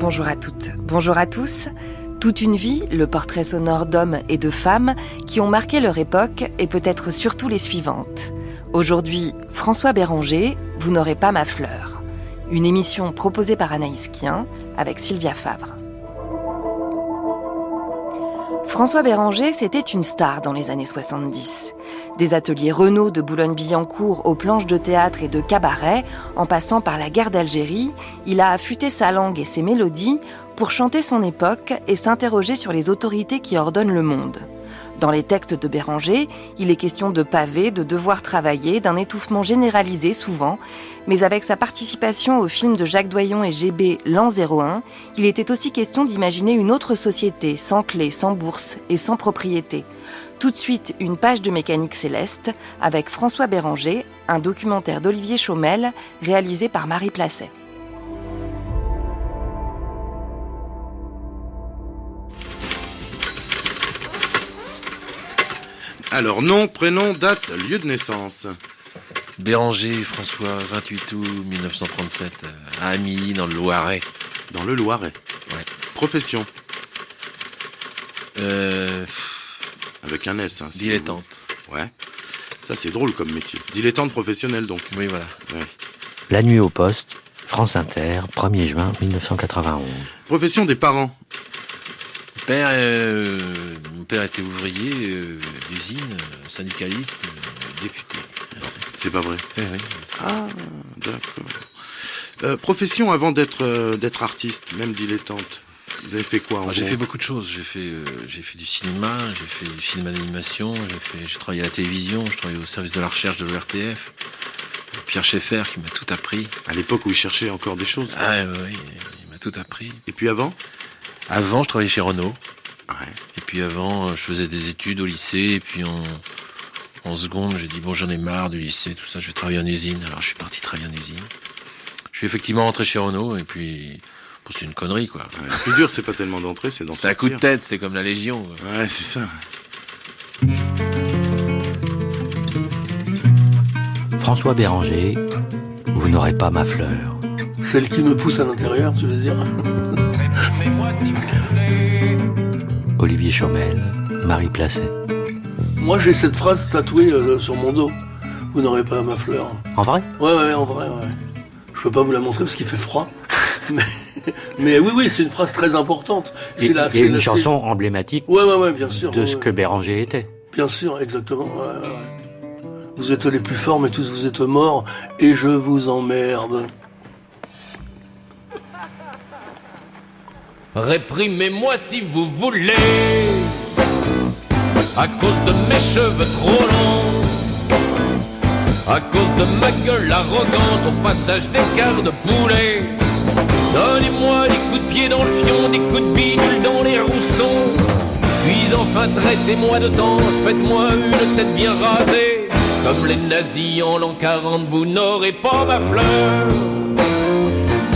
bonjour à toutes, bonjour à tous. Toute une vie, le portrait sonore d'hommes et de femmes qui ont marqué leur époque et peut-être surtout les suivantes. Aujourd'hui, François Béranger, Vous n'aurez pas ma fleur. Une émission proposée par Anaïs Kien avec Sylvia Favre. François Béranger, c'était une star dans les années 70. Des ateliers Renaud de Boulogne-Billancourt aux planches de théâtre et de cabaret, en passant par la guerre d'Algérie, il a affûté sa langue et ses mélodies pour chanter son époque et s'interroger sur les autorités qui ordonnent le monde. Dans les textes de Béranger, il est question de pavés, de devoir travailler, d'un étouffement généralisé souvent, mais avec sa participation au film de Jacques Doyon et GB L'An 01, il était aussi question d'imaginer une autre société, sans clé, sans bourse et sans propriété. Tout de suite, une page de Mécanique céleste avec François Béranger, un documentaire d'Olivier Chaumel réalisé par Marie Placet. Alors, nom, prénom, date, lieu de naissance. Béranger François, 28 août 1937, à Amilly, dans le Loiret. Dans le Loiret. Ouais. Profession. Avec un S. Hein, dilettante. Ouais. Ça, c'est drôle comme métier. Dilettante professionnelle, donc. Oui, voilà. Ouais. La nuit au poste, France Inter, 1er juin 1991. Profession des parents. Mon père était ouvrier d'usine, syndicaliste, député. C'est pas vrai. Oui. Ah, d'accord. Profession avant d'être artiste, même dilettante. Vous avez fait quoi en J'ai gros fait beaucoup de choses. J'ai fait du cinéma, j'ai fait du cinéma d'animation, j'ai travaillé à la télévision, je travaillais au service de la recherche de l'ORTF. Pierre Schaeffer qui m'a tout appris. À l'époque où il cherchait encore des choses. Ah oui, il m'a tout appris. Et puis avant ? Avant, je travaillais chez Renault. Ouais. Et puis avant, je faisais des études au lycée. Et puis en seconde, j'ai dit, bon, j'en ai marre du lycée, tout ça, je vais travailler en usine. Alors, je suis parti travailler en usine. Je suis effectivement rentré chez Renault. Et puis, bon, c'est une connerie, quoi. Ouais, le plus dur, c'est pas tellement d'entrer, c'est d'en sortir. C'est un coup de tête, c'est comme la Légion, quoi. Ouais, c'est ça. François Béranger, Vous n'aurez pas ma fleur. Celle qui me pousse à l'intérieur, tu veux dire ? Olivier Chaumel, Marie Placet. Moi, j'ai cette phrase tatouée sur mon dos. Vous n'aurez pas ma fleur. En vrai ? Ouais, en vrai, ouais. Je peux pas vous la montrer parce qu'il fait froid. mais oui, c'est une phrase très importante. C'est une chanson emblématique ouais, bien sûr. de ce que Béranger était. Bien sûr, exactement. Ouais. Vous êtes les plus forts, mais tous vous êtes morts, et je vous emmerde. Réprimez-moi si vous voulez, à cause de mes cheveux trop longs, à cause de ma gueule arrogante au passage des quarts de poulet. Donnez-moi des coups de pied dans le fion, des coups de bidule dans les roustons, puis enfin traitez-moi de tante, faites-moi une tête bien rasée. Comme les nazis en l'an 40, vous n'aurez pas ma fleur,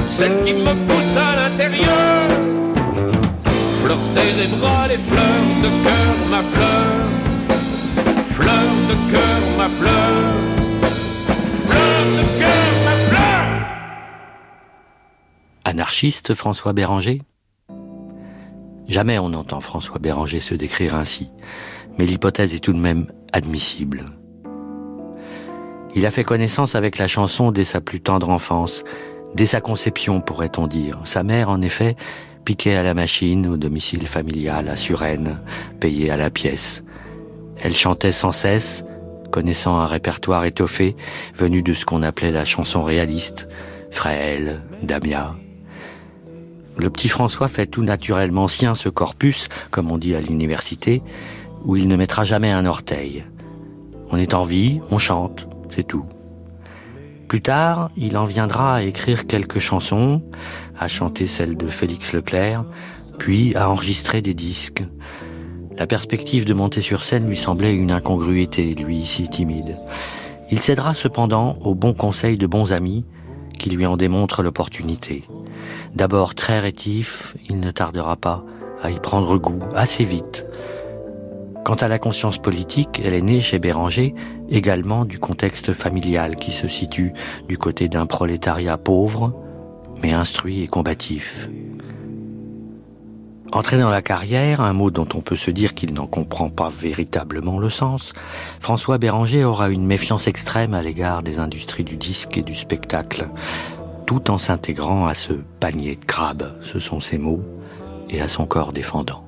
celle qui me pousse à l'intérieur. Fleur cérébrale et fleur de cœur, ma fleur. Fleur de cœur, ma fleur. Fleur de cœur, ma fleur. Anarchiste, François Béranger ? Jamais on n'entend François Béranger se décrire ainsi, mais l'hypothèse est tout de même admissible. Il a fait connaissance avec la chanson dès sa plus tendre enfance, dès sa conception, pourrait-on dire. Sa mère, en effet, piquait à la machine au domicile familial à Suresnes, payée à la pièce. Elle chantait sans cesse, connaissant un répertoire étoffé, venu de ce qu'on appelait la chanson réaliste, Fréhel, Damia. Le petit François fait tout naturellement sien ce corpus, comme on dit à l'université, où il ne mettra jamais un orteil. On est en vie, on chante, c'est tout. Plus tard, il en viendra à écrire quelques chansons, à chanter celles de Félix Leclerc, puis à enregistrer des disques. La perspective de monter sur scène lui semblait une incongruité, lui si timide. Il cédera cependant aux bons conseils de bons amis qui lui en démontrent l'opportunité. D'abord très rétif, il ne tardera pas à y prendre goût assez vite. Quant à la conscience politique, elle est née chez Béranger également du contexte familial qui se situe du côté d'un prolétariat pauvre, mais instruit et combatif. Entré dans la carrière, un mot dont on peut se dire qu'il n'en comprend pas véritablement le sens, François Béranger aura une méfiance extrême à l'égard des industries du disque et du spectacle, tout en s'intégrant à ce panier de crabes, ce sont ses mots, et à son corps défendant.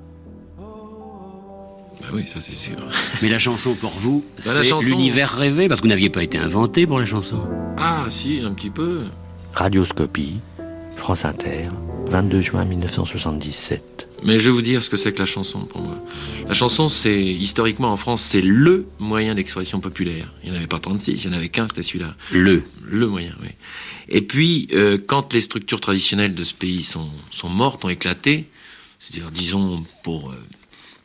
Bah oui, ça c'est sûr. Mais la chanson pour vous, la c'est chanson... l'univers rêvé, parce que vous n'aviez pas été inventé pour la chanson. Ah si, un petit peu. Radioscopie, France Inter, 22 juin 1977. Mais je vais vous dire ce que c'est que la chanson pour moi. La chanson, c'est, historiquement en France, c'est le moyen d'expression populaire. Il n'y en avait pas 36, il y en avait qu'un, c'était celui-là. Le moyen, oui. Et puis, quand les structures traditionnelles de ce pays sont mortes, ont éclaté, c'est-à-dire, disons, pour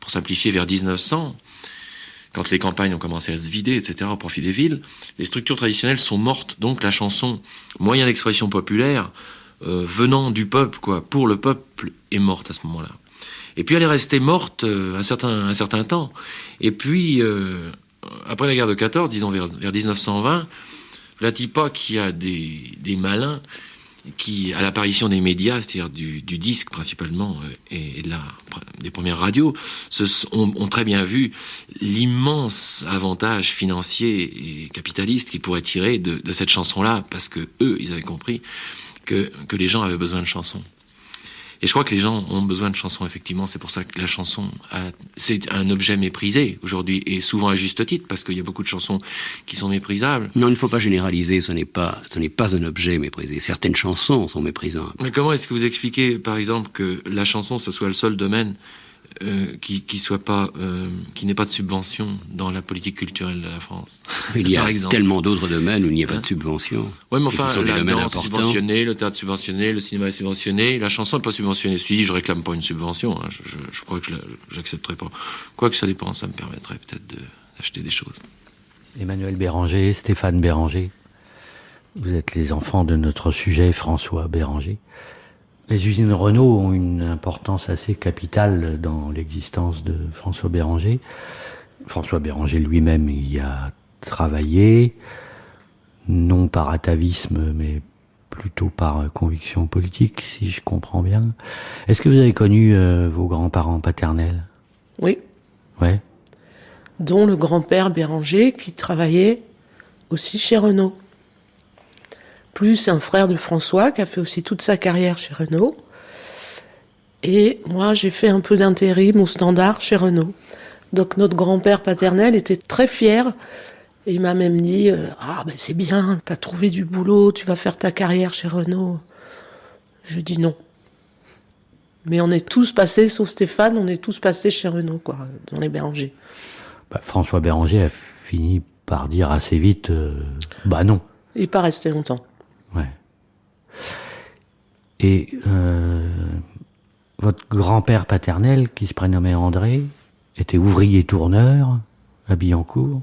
simplifier, vers 1900, quand les campagnes ont commencé à se vider, etc., au profit des villes, les structures traditionnelles sont mortes. Donc la chanson, moyen d'expression populaire, venant du peuple, quoi, pour le peuple, est morte à ce moment-là. Et puis elle est restée morte un certain temps. Et puis, après la guerre de 14, disons vers 1920, voilà pas qu'il y a des malins qui, à l'apparition des médias, c'est-à-dire du disque principalement, et des premières radios, ont très bien vu l'immense avantage financier et capitaliste qu'ils pourraient tirer de cette chanson-là, parce que eux, ils avaient compris que les gens avaient besoin de chansons. Et je crois que les gens ont besoin de chansons, effectivement. C'est pour ça que la chanson, c'est un objet méprisé aujourd'hui, et souvent à juste titre, parce qu'il y a beaucoup de chansons qui sont méprisables. Non, il ne faut pas généraliser, ce n'est pas un objet méprisé. Certaines chansons sont méprisantes. Mais comment est-ce que vous expliquez, par exemple, que la chanson, ce soit le seul domaine qui n'ait pas de subvention dans la politique culturelle de la France? Il y a tellement d'autres domaines où il n'y a pas de subvention. Oui, mais enfin, la danse est subventionnée, le théâtre subventionné, le cinéma est subventionné, la chanson n'est pas subventionnée. Si je réclame pas une subvention, hein, je crois que j'accepterai pas. Quoique ça dépend, ça me permettrait peut-être d'acheter des choses. Emmanuel Béranger, Stéphane Béranger, vous êtes les enfants de notre sujet François Béranger. Les usines Renault ont une importance assez capitale dans l'existence de François Béranger. François Béranger lui-même y a travaillé, non par atavisme, mais plutôt par conviction politique, si je comprends bien. Est-ce que vous avez connu vos grands-parents paternels? Oui. Ouais. Dont le grand-père Béranger, qui travaillait aussi chez Renault. Plus un frère de François, qui a fait aussi toute sa carrière chez Renault. Et moi, j'ai fait un peu d'intérim au Standard chez Renault. Donc notre grand-père paternel était très fier. Et il m'a même dit « Ah, ben c'est bien, t'as trouvé du boulot, tu vas faire ta carrière chez Renault. » Je dis non. Mais on est tous passés, sauf Stéphane, on est tous passés chez Renault, quoi, dans les Béranger. François Béranger a fini par dire assez vite bah non. Il n'est pas resté longtemps. Ouais. Et votre grand-père paternel, qui se prénommait André, était ouvrier tourneur à Billancourt.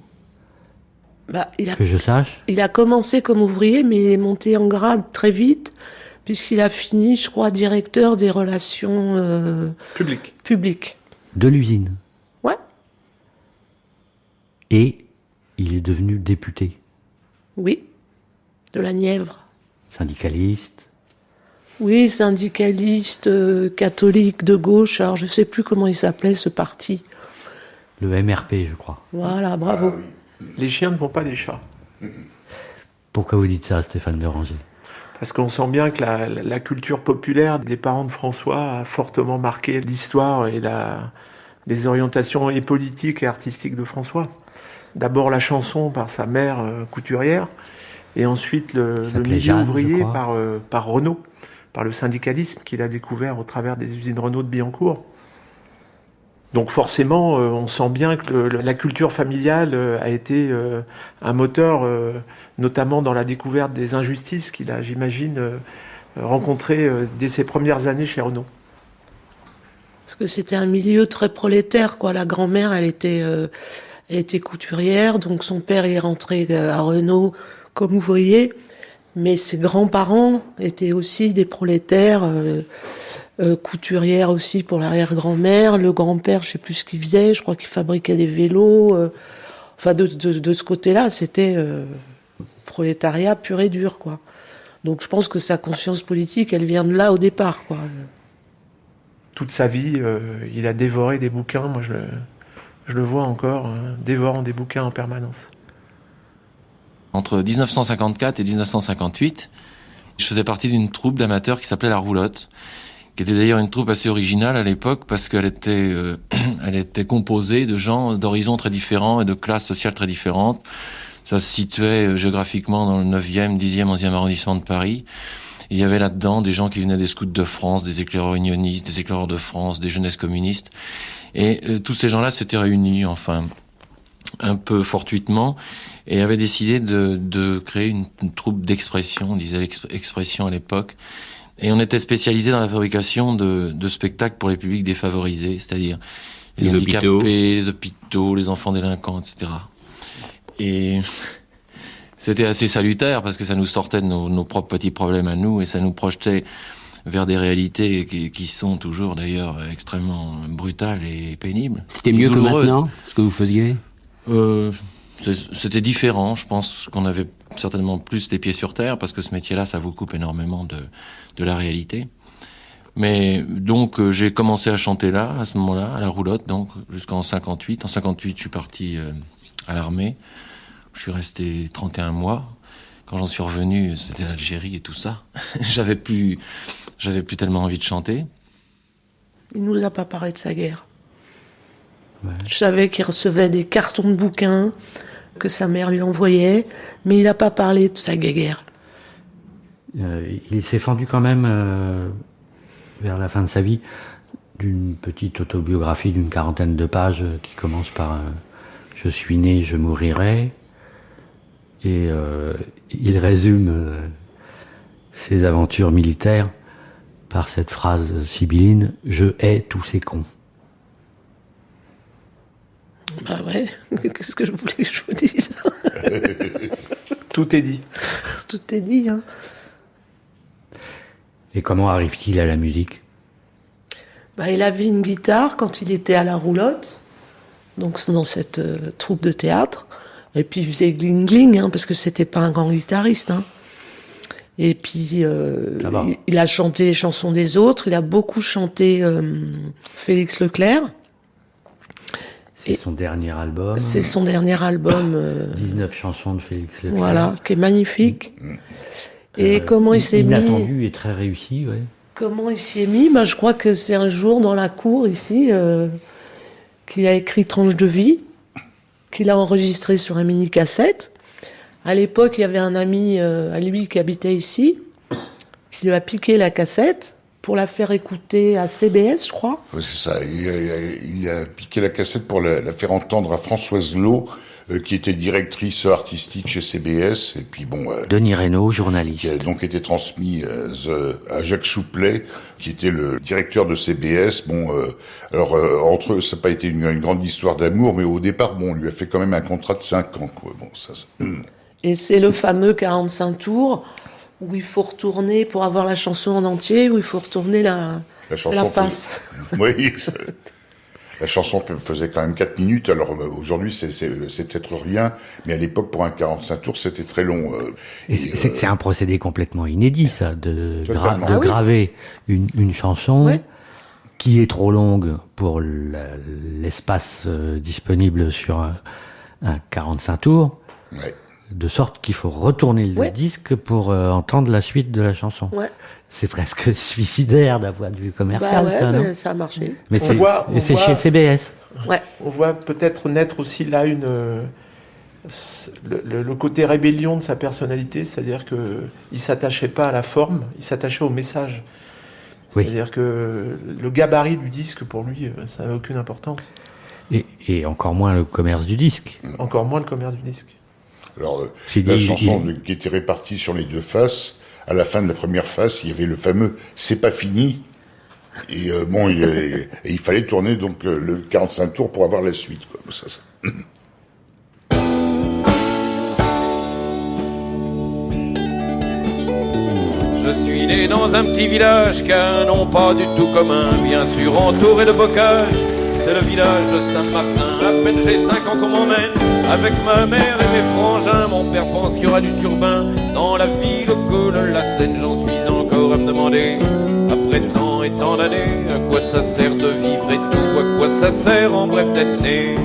Que je sache. Il a commencé comme ouvrier, mais il est monté en grade très vite, puisqu'il a fini, je crois, directeur des relations publiques. De l'usine. Ouais. Et il est devenu député. Oui, de la Nièvre. Syndicaliste. Oui, syndicaliste, catholique de gauche. Alors, je ne sais plus comment il s'appelait, ce parti. Le MRP, je crois. Voilà, bravo. Les chiens ne font pas des chats. Pourquoi vous dites ça, Stéphane Béranger? Parce qu'on sent bien que la culture populaire des parents de François a fortement marqué l'histoire et les orientations et politiques et artistiques de François. D'abord la chanson par sa mère couturière, et ensuite le milieu Jeanne, ouvrier par Renault, par le syndicalisme qu'il a découvert au travers des usines Renault de Billancourt. Donc forcément, on sent bien que la culture familiale a été un moteur, notamment dans la découverte des injustices qu'il a, j'imagine, rencontrées dès ses premières années chez Renault. Parce que c'était un milieu très prolétaire, quoi. La grand-mère, elle était couturière, donc son père est rentré à Renault comme ouvrier, mais ses grands-parents étaient aussi des prolétaires, couturière aussi pour l'arrière-grand-mère. Le grand-père, je sais plus ce qu'il faisait, je crois qu'il fabriquait des vélos. Enfin, de ce côté-là, c'était prolétariat pur et dur, quoi. Donc je pense que sa conscience politique, elle vient de là au départ, quoi. toute sa vie, il a dévoré des bouquins. Moi, je le vois encore, dévorant des bouquins en permanence. Entre 1954 et 1958, je faisais partie d'une troupe d'amateurs qui s'appelait La Roulotte, qui était d'ailleurs une troupe assez originale à l'époque parce qu'elle était, elle était composée de gens d'horizons très différents et de classes sociales très différentes. Ça se situait géographiquement dans le 9e, 10e, 11e arrondissement de Paris. Et il y avait là-dedans des gens qui venaient des scouts de France, des éclaireurs unionistes, des éclaireurs de France, des jeunesses communistes. Et tous ces gens-là s'étaient réunis, enfin, un peu fortuitement, et avaient décidé de créer une troupe d'expression, on disait expression à l'époque. Et on était spécialisé dans la fabrication de spectacles pour les publics défavorisés, c'est-à-dire les handicapés, les hôpitaux, les enfants délinquants, etc. Et c'était assez salutaire parce que ça nous sortait de nos propres petits problèmes à nous et ça nous projetait vers des réalités qui sont toujours d'ailleurs extrêmement brutales et pénibles. C'était mieux que maintenant, ce que vous faisiez ? C'était différent. Je pense qu'on avait certainement plus les pieds sur terre parce que ce métier-là, ça vous coupe énormément de la réalité. Mais donc j'ai commencé à chanter là, à ce moment-là, à La Roulotte, donc jusqu'en 58. En 58, je suis parti à l'armée. Je suis resté 31 mois. Quand j'en suis revenu, c'était l'Algérie et tout ça. J'avais plus tellement envie de chanter. Il nous a pas parlé de sa guerre. Ouais. Je savais qu'il recevait des cartons de bouquins que sa mère lui envoyait, mais il n'a pas parlé de sa guerre. Il s'est fendu quand même, vers la fin de sa vie, d'une petite autobiographie d'une 40aine de pages qui commence par « Je suis né, je mourirai ». Et il résume ses aventures militaires par cette phrase sibylline « Je hais tous ces cons ». Bah ouais, qu'est-ce que je voulais que je vous dise ? Tout est dit. Tout est dit, hein. Et comment arrive-t-il à la musique ? Bah, il avait une guitare quand il était à La Roulotte, donc dans cette troupe de théâtre. Et puis il faisait gling-gling, hein, parce que c'était pas un grand guitariste. Hein. Et puis il a chanté les chansons des autres. Il a beaucoup chanté Félix Leclerc. C'est son dernier album. C'est son dernier album. 19 chansons de Félix Leclerc. Voilà, qui est magnifique. Et comment il s'est mis... Inattendu et très réussi, ouais. Comment il s'y est mis ? Je crois que c'est un jour dans la cour ici qu'il a écrit Tranche de vie, qu'il a enregistré sur un mini-cassette. À l'époque, il y avait un ami à lui qui habitait ici, qui lui a piqué la cassette pour la faire écouter à CBS, je crois. Oui, c'est ça. Il a piqué la cassette pour la faire entendre à Françoise Lowe, qui était directrice artistique chez CBS. Et puis bon... Denis Reynaud, journaliste. Qui a donc été transmis à Jacques Souplet, qui était le directeur de CBS. Bon, alors entre eux, ça n'a pas été une grande histoire d'amour, mais au départ, bon, on lui a fait quand même un contrat de 5 ans, quoi. Bon, ça... Et c'est le fameux 45 tours où il faut retourner pour avoir la chanson en entier, où il faut retourner la face. Oui, la chanson faisait quand même 4 minutes, alors aujourd'hui c'est peut-être rien, mais à l'époque pour un 45 tours c'était très long. C'est un procédé complètement inédit ça, de graver une chanson qui est trop longue pour l'espace disponible sur un 45 tours. Ouais. De sorte qu'il faut retourner le disque pour entendre la suite de la chanson. Ouais. C'est presque suicidaire d'un point de vue commercial, ça, non ? Ça a marché. Mais c'est chez CBS. Ouais. On voit peut-être naître aussi là le côté rébellion de sa personnalité, c'est-à-dire qu'il s'attachait pas à la forme, il s'attachait au message. C'est-à-dire que le gabarit du disque, pour lui, ça n'avait aucune importance. Et encore moins le commerce du disque. Encore moins le commerce du disque. Alors, la chanson qui était répartie sur les deux faces, à la fin de la première face, il y avait le fameux « C'est pas fini ». Et bon, il fallait tourner donc le 45 tours pour avoir la suite, quoi. Ça. Je suis né dans un petit village qui a un nom pas du tout commun, bien sûr entouré de bocages. C'est le village de Saint-Martin. À peine j'ai 5 ans qu'on m'emmène avec ma mère et mes frangins. Mon père pense qu'il y aura du turbin dans la ville que de la Seine. J'en suis encore encore à me demander, après tant et tant d'années, à quoi ça sert de vivre et tout, à quoi ça sert en bref d'être né.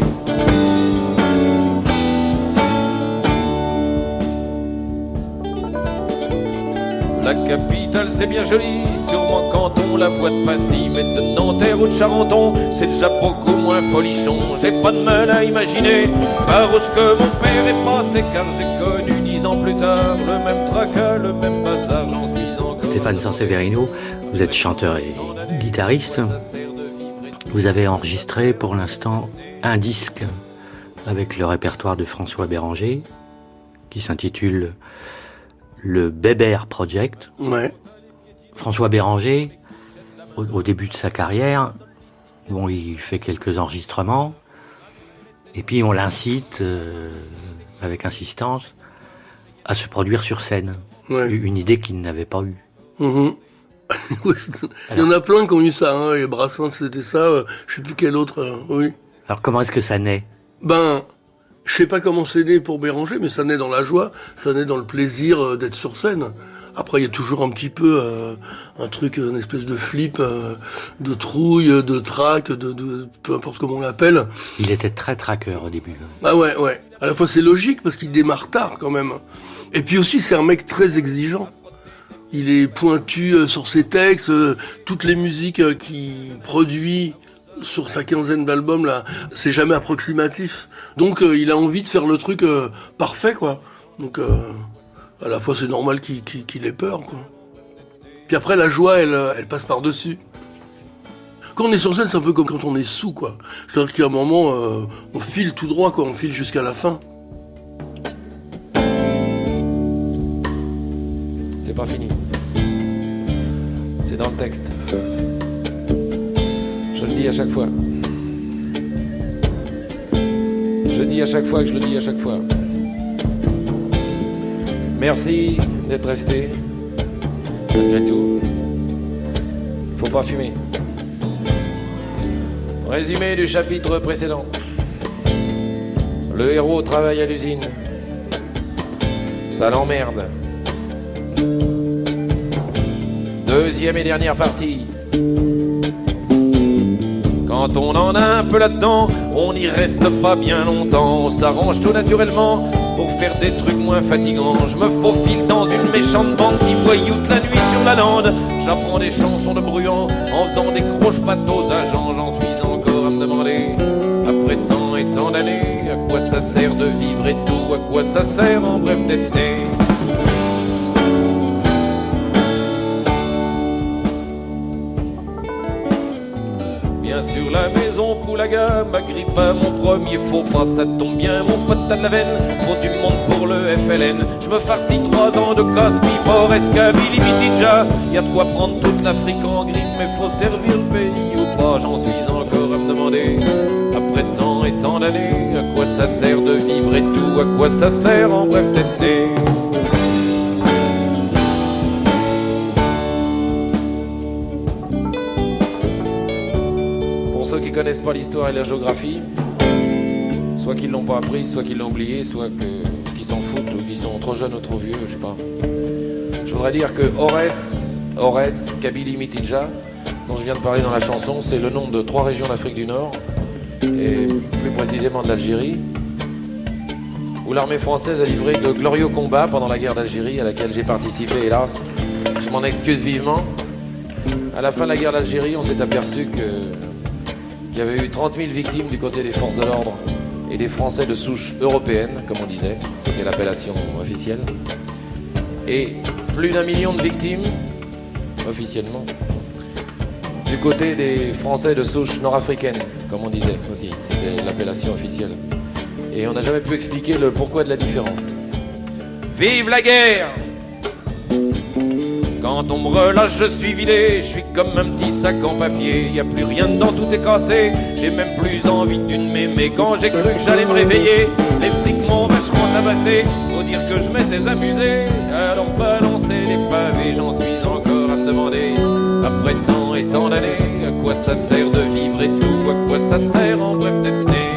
La capitale c'est bien joli, sûrement quand on la voit de Passy, mais de Nanterre ou de Charenton, c'est déjà beaucoup moins folichon. J'ai pas de mal à imaginer par où ce que mon père est passé, car j'ai connu 10 ans plus tard le même tracas, le même bazar, j'en suis encore. Stéphane Sanseverino, vous êtes chanteur et guitariste. Vous avez enregistré pour l'instant un disque avec le répertoire de François Béranger qui s'intitule le Bébert Project. Ouais. François Béranger, au début de sa carrière, bon, il fait quelques enregistrements, et puis on l'incite, avec insistance, à se produire sur scène. Ouais. Une idée qu'il n'avait pas eue. Il y en a plein qui ont eu ça, hein. Et Brassens c'était ça, je sais plus quel autre, oui. Alors comment est-ce que ça naît ? Je sais pas comment c'est né pour Béranger, mais ça naît dans la joie, ça naît dans le plaisir d'être sur scène. Après, il y a toujours un petit peu un truc, une espèce de flip, de trouille, de trac, de peu importe comment on l'appelle. Il était très traqueur au début. Ah ouais. À la fois c'est logique parce qu'il démarre tard quand même. Et puis aussi c'est un mec très exigeant. Il est pointu sur ses textes, toutes les musiques qu'il produit sur sa 15aine d'albums là, c'est jamais approximatif. Donc il a envie de faire le truc parfait quoi. Donc à la fois c'est normal qu'il ait peur quoi. Puis après la joie elle passe par-dessus. Quand on est sur scène c'est un peu comme quand on est sous quoi. C'est-à-dire qu'à un moment on file tout droit quoi, on file jusqu'à la fin. C'est pas fini. C'est dans le texte. Je le dis à chaque fois. Je dis à chaque fois que je le dis à chaque fois. Merci d'être resté. Malgré tout. Faut pas fumer. Résumé du chapitre précédent. Le héros travaille à l'usine. Ça l'emmerde. Deuxième et dernière partie. Quand on en a un peu là-dedans, on n'y reste pas bien longtemps. On s'arrange tout naturellement pour faire des trucs moins fatigants. Je me faufile dans une méchante bande qui voyoute la nuit sur la lande. J'apprends des chansons de bruyants en faisant des croche-pattes aux agents. J'en suis encore à me demander, après tant et tant d'années, à quoi ça sert de vivre et tout, à quoi ça sert en bref d'être né. Sur la maison Poulaga, m'agrippe à mon premier faux pas, ça tombe bien, mon pote t'as de la veine, faut du monde pour le FLN. Je me farcis 3 ans de Cosby, Boresca, Kabylie, Mitidja. Y'a de quoi prendre toute l'Afrique en grippe, mais faut servir le pays ou pas, j'en suis encore à me demander. Après tant et tant d'années, à quoi ça sert de vivre et tout, à quoi ça sert en bref d'être né. Ceux qui connaissent pas l'histoire et la géographie, soit qu'ils l'ont pas appris, soit qu'ils l'ont oublié, soit qu'ils s'en foutent ou qu'ils sont trop jeunes ou trop vieux, je sais pas. Je voudrais dire que Ores, Kabylie, Mitidja, dont je viens de parler dans la chanson, c'est le nom de 3 régions d'Afrique du Nord, et plus précisément de l'Algérie, où l'armée française a livré de glorieux combats pendant la guerre d'Algérie, à laquelle j'ai participé, hélas. Je m'en excuse vivement. À la fin de la guerre d'Algérie, on s'est aperçu qu'il y avait eu 30 000 victimes du côté des forces de l'ordre et des Français de souche européenne, comme on disait, c'était l'appellation officielle, et plus d'1 million de victimes, officiellement, du côté des Français de souche nord-africaine, comme on disait aussi, c'était l'appellation officielle. Et on n'a jamais pu expliquer le pourquoi de la différence. Vive la guerre! Quand on me relâche, je suis vidé, je suis comme un petit sac en papier. Y a plus rien dedans, tout est cassé. J'ai même plus envie d'une m'aimer. Quand j'ai cru que j'allais me réveiller, les flics m'ont vachement tabassé. Faut dire que je m'étais amusé, alors balancer les pavés. J'en suis encore à me demander, après tant et tant d'années, à quoi ça sert de vivre et tout, à quoi ça sert en bref d'être né.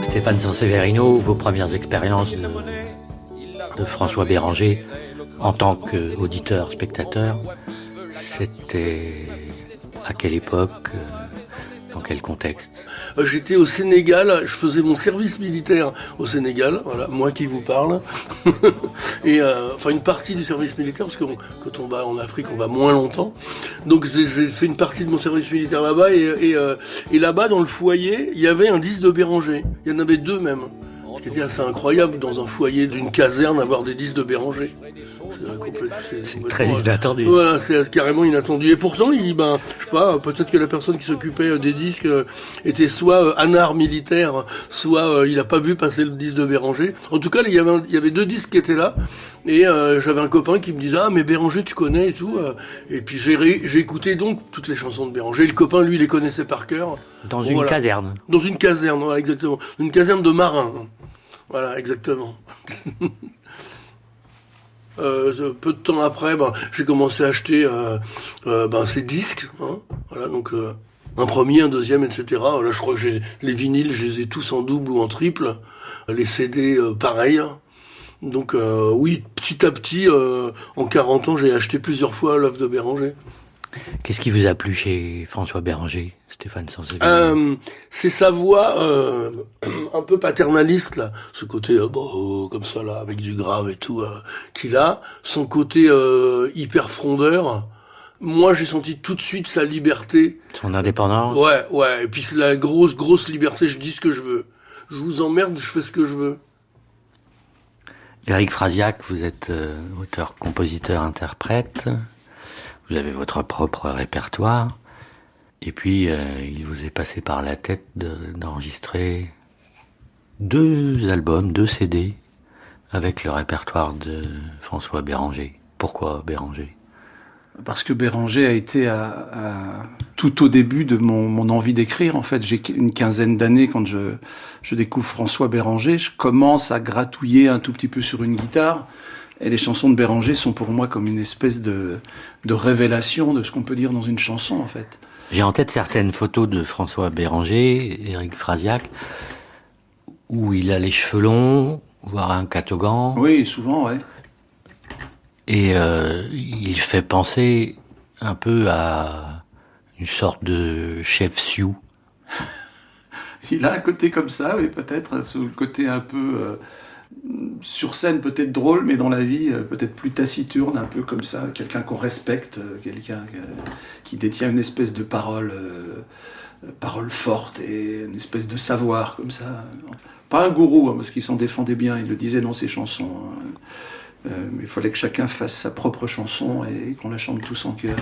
Stéphane Sanseverino, vos premières expériences de François Béranger en tant qu'auditeur, spectateur, c'était à quelle époque, dans quel contexte? J'étais au Sénégal, je faisais mon service militaire au Sénégal, voilà, moi qui vous parle. Et enfin une partie du service militaire, parce que quand on va en Afrique, on va moins longtemps. Donc j'ai fait une partie de mon service militaire là-bas, et là-bas, dans le foyer, il y avait un disque de Béranger. Il y en avait 2 même. Ce qui était assez incroyable dans un foyer d'une caserne, avoir des disques de Béranger. C'est très inattendu. Voilà, c'est carrément inattendu. Et pourtant, je sais pas, peut-être que la personne qui s'occupait des disques était soit anard militaire, soit il a pas vu passer le disque de Béranger. En tout cas, il y avait 2 disques qui étaient là. Et j'avais un copain qui me disait « Ah, mais Béranger, tu connais et tout. » Et puis j'ai écouté donc toutes les chansons de Béranger. Le copain, lui, les connaissait par cœur. Dans une caserne. Dans une caserne, voilà, exactement. Une caserne de marins. Voilà, exactement. Peu de temps après, j'ai commencé à acheter ces disques. Hein, voilà, donc un premier, un deuxième, etc. Là, je crois que les vinyles, je les ai tous en double ou en triple. Les CD, pareil. Donc oui, petit à petit, en 40 ans, j'ai acheté plusieurs fois l'œuvre de Béranger. Qu'est-ce qui vous a plu chez François Béranger, Stéphane Sanseverino? C'est sa voix un peu paternaliste, là, ce côté comme ça, là, avec du grave et tout, qu'il a, son côté hyper frondeur. Moi, j'ai senti tout de suite sa liberté. Son indépendance. Ouais, et puis c'est la grosse liberté, je dis ce que je veux. Je vous emmerde, je fais ce que je veux. Éric Frasiac, vous êtes auteur, compositeur, interprète. Vous avez votre propre répertoire. Et puis, il vous est passé par la tête d'enregistrer 2 albums, 2 CD, avec le répertoire de François Béranger. Pourquoi Béranger? Parce que Béranger a été tout au début de mon envie d'écrire. En fait, j'ai une quinzaine d'années quand je découvre François Béranger. Je commence à gratouiller un tout petit peu sur une guitare. Et les chansons de Béranger sont pour moi comme une espèce de révélation de ce qu'on peut dire dans une chanson, en fait. J'ai en tête certaines photos de François Béranger, Éric Frasiac, où il a les cheveux longs, voire un catogan. Oui, souvent, ouais. Et il fait penser un peu à une sorte de chef Sioux. Il a un côté comme ça, oui, peut-être, ce côté un peu... sur scène peut-être drôle, mais dans la vie peut-être plus taciturne, un peu comme ça, quelqu'un qu'on respecte, quelqu'un qui détient une espèce de parole forte et une espèce de savoir comme ça. Pas un gourou, parce qu'il s'en défendait bien, il le disait dans ses chansons. Mais il fallait que chacun fasse sa propre chanson et qu'on la chante tous en chœur.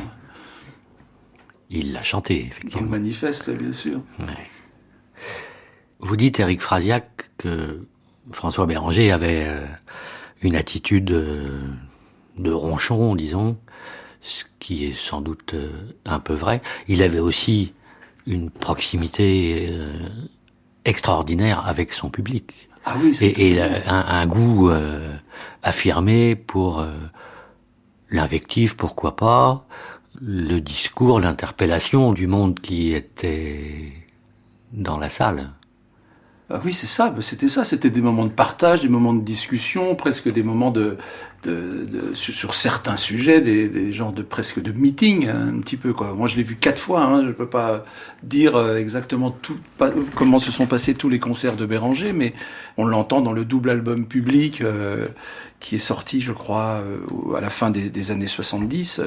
Il l'a chanté, effectivement. Dans le manifeste, là, bien sûr. Ouais. Vous dites, Éric Frasiac, que François Béranger avait une attitude de ronchon, disons, ce qui est sans doute un peu vrai. Il avait aussi une proximité extraordinaire avec son public. Ah oui, et un goût affirmé pour l'invective, pourquoi pas, le discours, l'interpellation du monde qui était dans la salle. Ah oui, c'est ça, c'était ça, c'était des moments de partage, des moments de discussion, presque des moments sur certains sujets, des genres de presque de meeting, un petit peu, quoi. Moi, je l'ai vu 4 fois, je peux pas dire exactement comment se sont passés tous les concerts de Béranger, mais on l'entend dans le double album Public, qui est sorti, je crois, à la fin des années 70.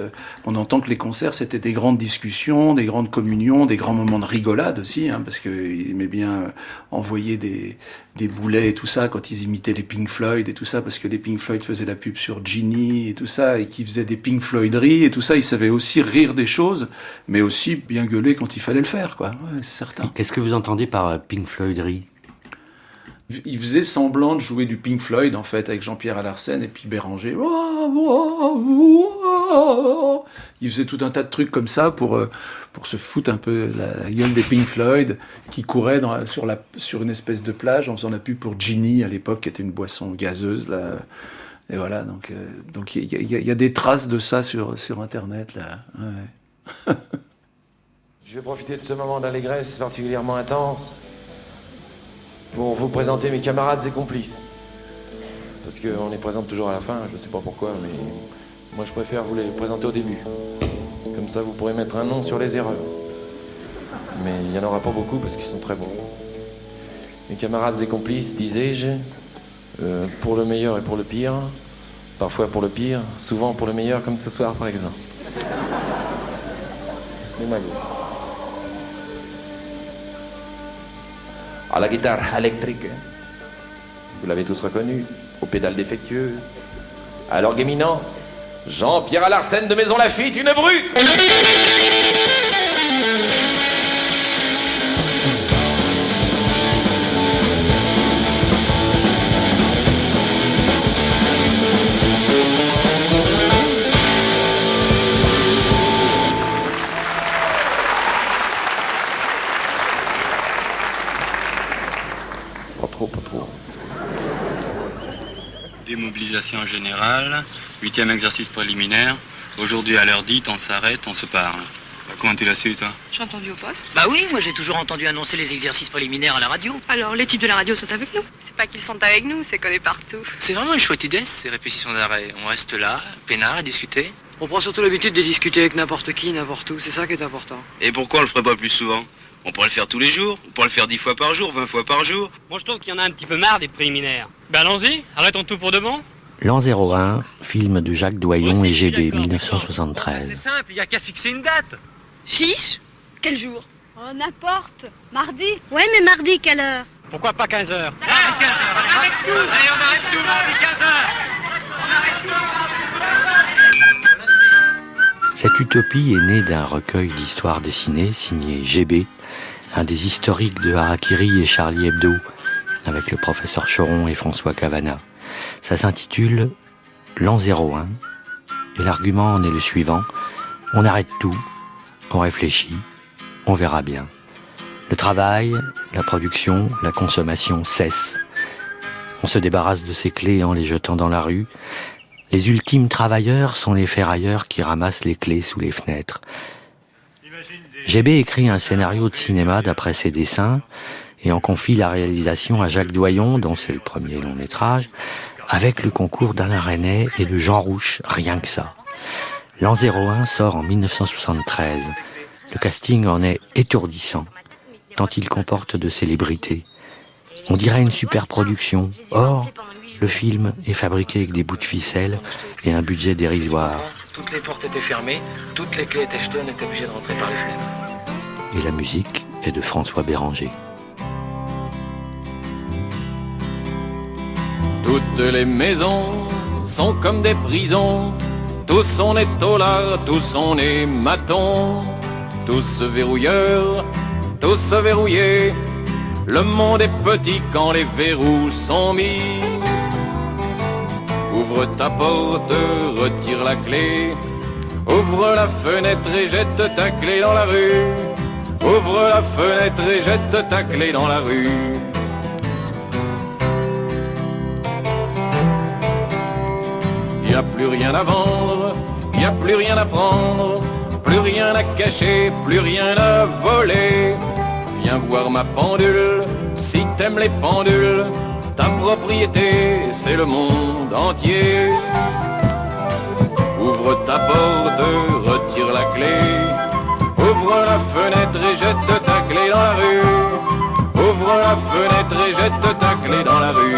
On entend que les concerts, c'était des grandes discussions, des grandes communions, des grands moments de rigolade aussi, parce qu'il aimait bien envoyer des boulets et tout ça quand ils imitaient les Pink Floyd et tout ça, parce que les Pink Floyd faisaient la pub sur Ginny et tout ça, et qu'ils faisaient des Pink Floyderies et tout ça. Ils savaient aussi rire des choses, mais aussi bien gueuler quand il fallait le faire, quoi. Ouais, c'est certain. Qu'est-ce que vous entendez par Pink Floyderie? Il faisait semblant de jouer du Pink Floyd, en fait, avec Jean-Pierre Alarcène et puis Béranger. Il faisait tout un tas de trucs comme ça pour se foutre un peu la gueule des Pink Floyd, qui couraient sur une espèce de plage en faisant la pub pour Ginny, à l'époque, qui était une boisson gazeuse, là. Et voilà, donc il y a des traces de ça sur Internet, là. Ouais. Je vais profiter de ce moment d'allégresse particulièrement intense pour vous présenter mes camarades et complices. Parce qu'on les présente toujours à la fin, je sais pas pourquoi, mais moi je préfère vous les présenter au début. Comme ça vous pourrez mettre un nom sur les erreurs. Mais il n'y en aura pas beaucoup parce qu'ils sont très bons. Mes camarades et complices, disais-je, pour le meilleur et pour le pire, parfois pour le pire, souvent pour le meilleur, comme ce soir par exemple. Les magots. À la guitare électrique, vous l'avez tous reconnu, aux pédales défectueuses. À l'orgue éminent, Jean-Pierre Larsen de Maison Lafitte, une brute. Pas trop. Démobilisation générale, 8e exercice préliminaire. Aujourd'hui, à l'heure dite, on s'arrête, on se parle. Comment tu l'as su, toi? J'ai entendu au poste. Bah oui, moi j'ai toujours entendu annoncer les exercices préliminaires à la radio. Alors, les types de la radio sont avec nous. C'est pas qu'ils sont avec nous, c'est qu'on est partout. C'est vraiment une chouette idée, ces répétitions d'arrêt. On reste là, peinard, à discuter. On prend surtout l'habitude de discuter avec n'importe qui, n'importe où. C'est ça qui est important. Et pourquoi on le ferait pas plus souvent? On pourrait le faire tous les jours, on pourrait le faire 10 fois par jour, 20 fois par jour. Moi je trouve qu'il y en a un petit peu marre des préliminaires. Ben allons-y, arrêtons tout pour de bon. L'an 01, film de Jacques Doyon et GB, 1973. C'est simple, il y a qu'à fixer une date. Chiche? Quel jour? Oh, n'importe. Mardi? Ouais, mais mardi, quelle heure? Pourquoi pas 15h? Mardi 15h, allez, on arrête tout. Allez, on arrête tout, mardi 15h. On arrête tout. Cette utopie est née d'un recueil d'histoires dessinées signé GB, un des historiques de Harakiri et Charlie Hebdo, avec le professeur Choron et François Cavana. Ça s'intitule L'an 01, et l'argument en est le suivant: on arrête tout, on réfléchit, on verra bien. Le travail, la production, la consommation cessent. On se débarrasse de ses clés en les jetant dans la rue. Les ultimes travailleurs sont les ferrailleurs qui ramassent les clés sous les fenêtres. GB écrit un scénario de cinéma d'après ses dessins et en confie la réalisation à Jacques Doyon, dont c'est le premier long métrage, avec le concours d'Alain Resnais et de Jean Rouch, rien que ça. L'an 01 sort en 1973. Le casting en est étourdissant, tant il comporte de célébrités. On dirait une super production. Or, le film est fabriqué avec des bouts de ficelle et un budget dérisoire. Toutes les portes étaient fermées, toutes les clés étaient jetées, on était obligé de rentrer par les fenêtres. Et la musique est de François Béranger. Toutes les maisons sont comme des prisons. Tous on est taulards, tous on est matons. Tous verrouilleurs, tous verrouillés. Le monde est petit quand les verrous sont mis. Ouvre ta porte, retire la clé. Ouvre la fenêtre et jette ta clé dans la rue. Ouvre la fenêtre et jette ta clé dans la rue. Y a plus rien à vendre, y a plus rien à prendre, plus rien à cacher, plus rien à voler. Viens voir ma pendule, si t'aimes les pendules, ta propriété c'est le monde entier. Ouvre ta porte, retire la clé, ouvre la fenêtre et jette ta clé dans la rue. Ouvre la fenêtre et jette ta clé dans la rue.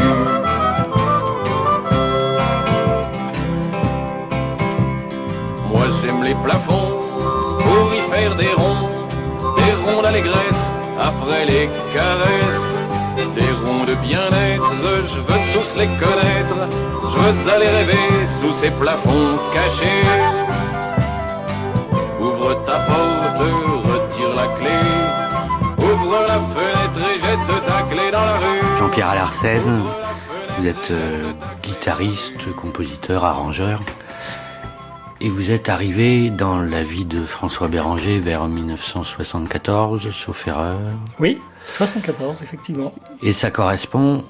Moi j'aime les plafonds pour y faire des ronds d'allégresse après les caresses, des ronds de bien-être, je veux tous les connaître, je veux aller rêver sous ces plafonds cachés. Ouvre ta porte, retire la clé, ouvre la fenêtre et jette ta clé dans la rue. Jean-Pierre Larsen, vous êtes guitariste, compositeur, arrangeur. Et vous êtes arrivé dans la vie de François Béranger vers 1974, sauf erreur. Oui, 74, effectivement. Et ça correspond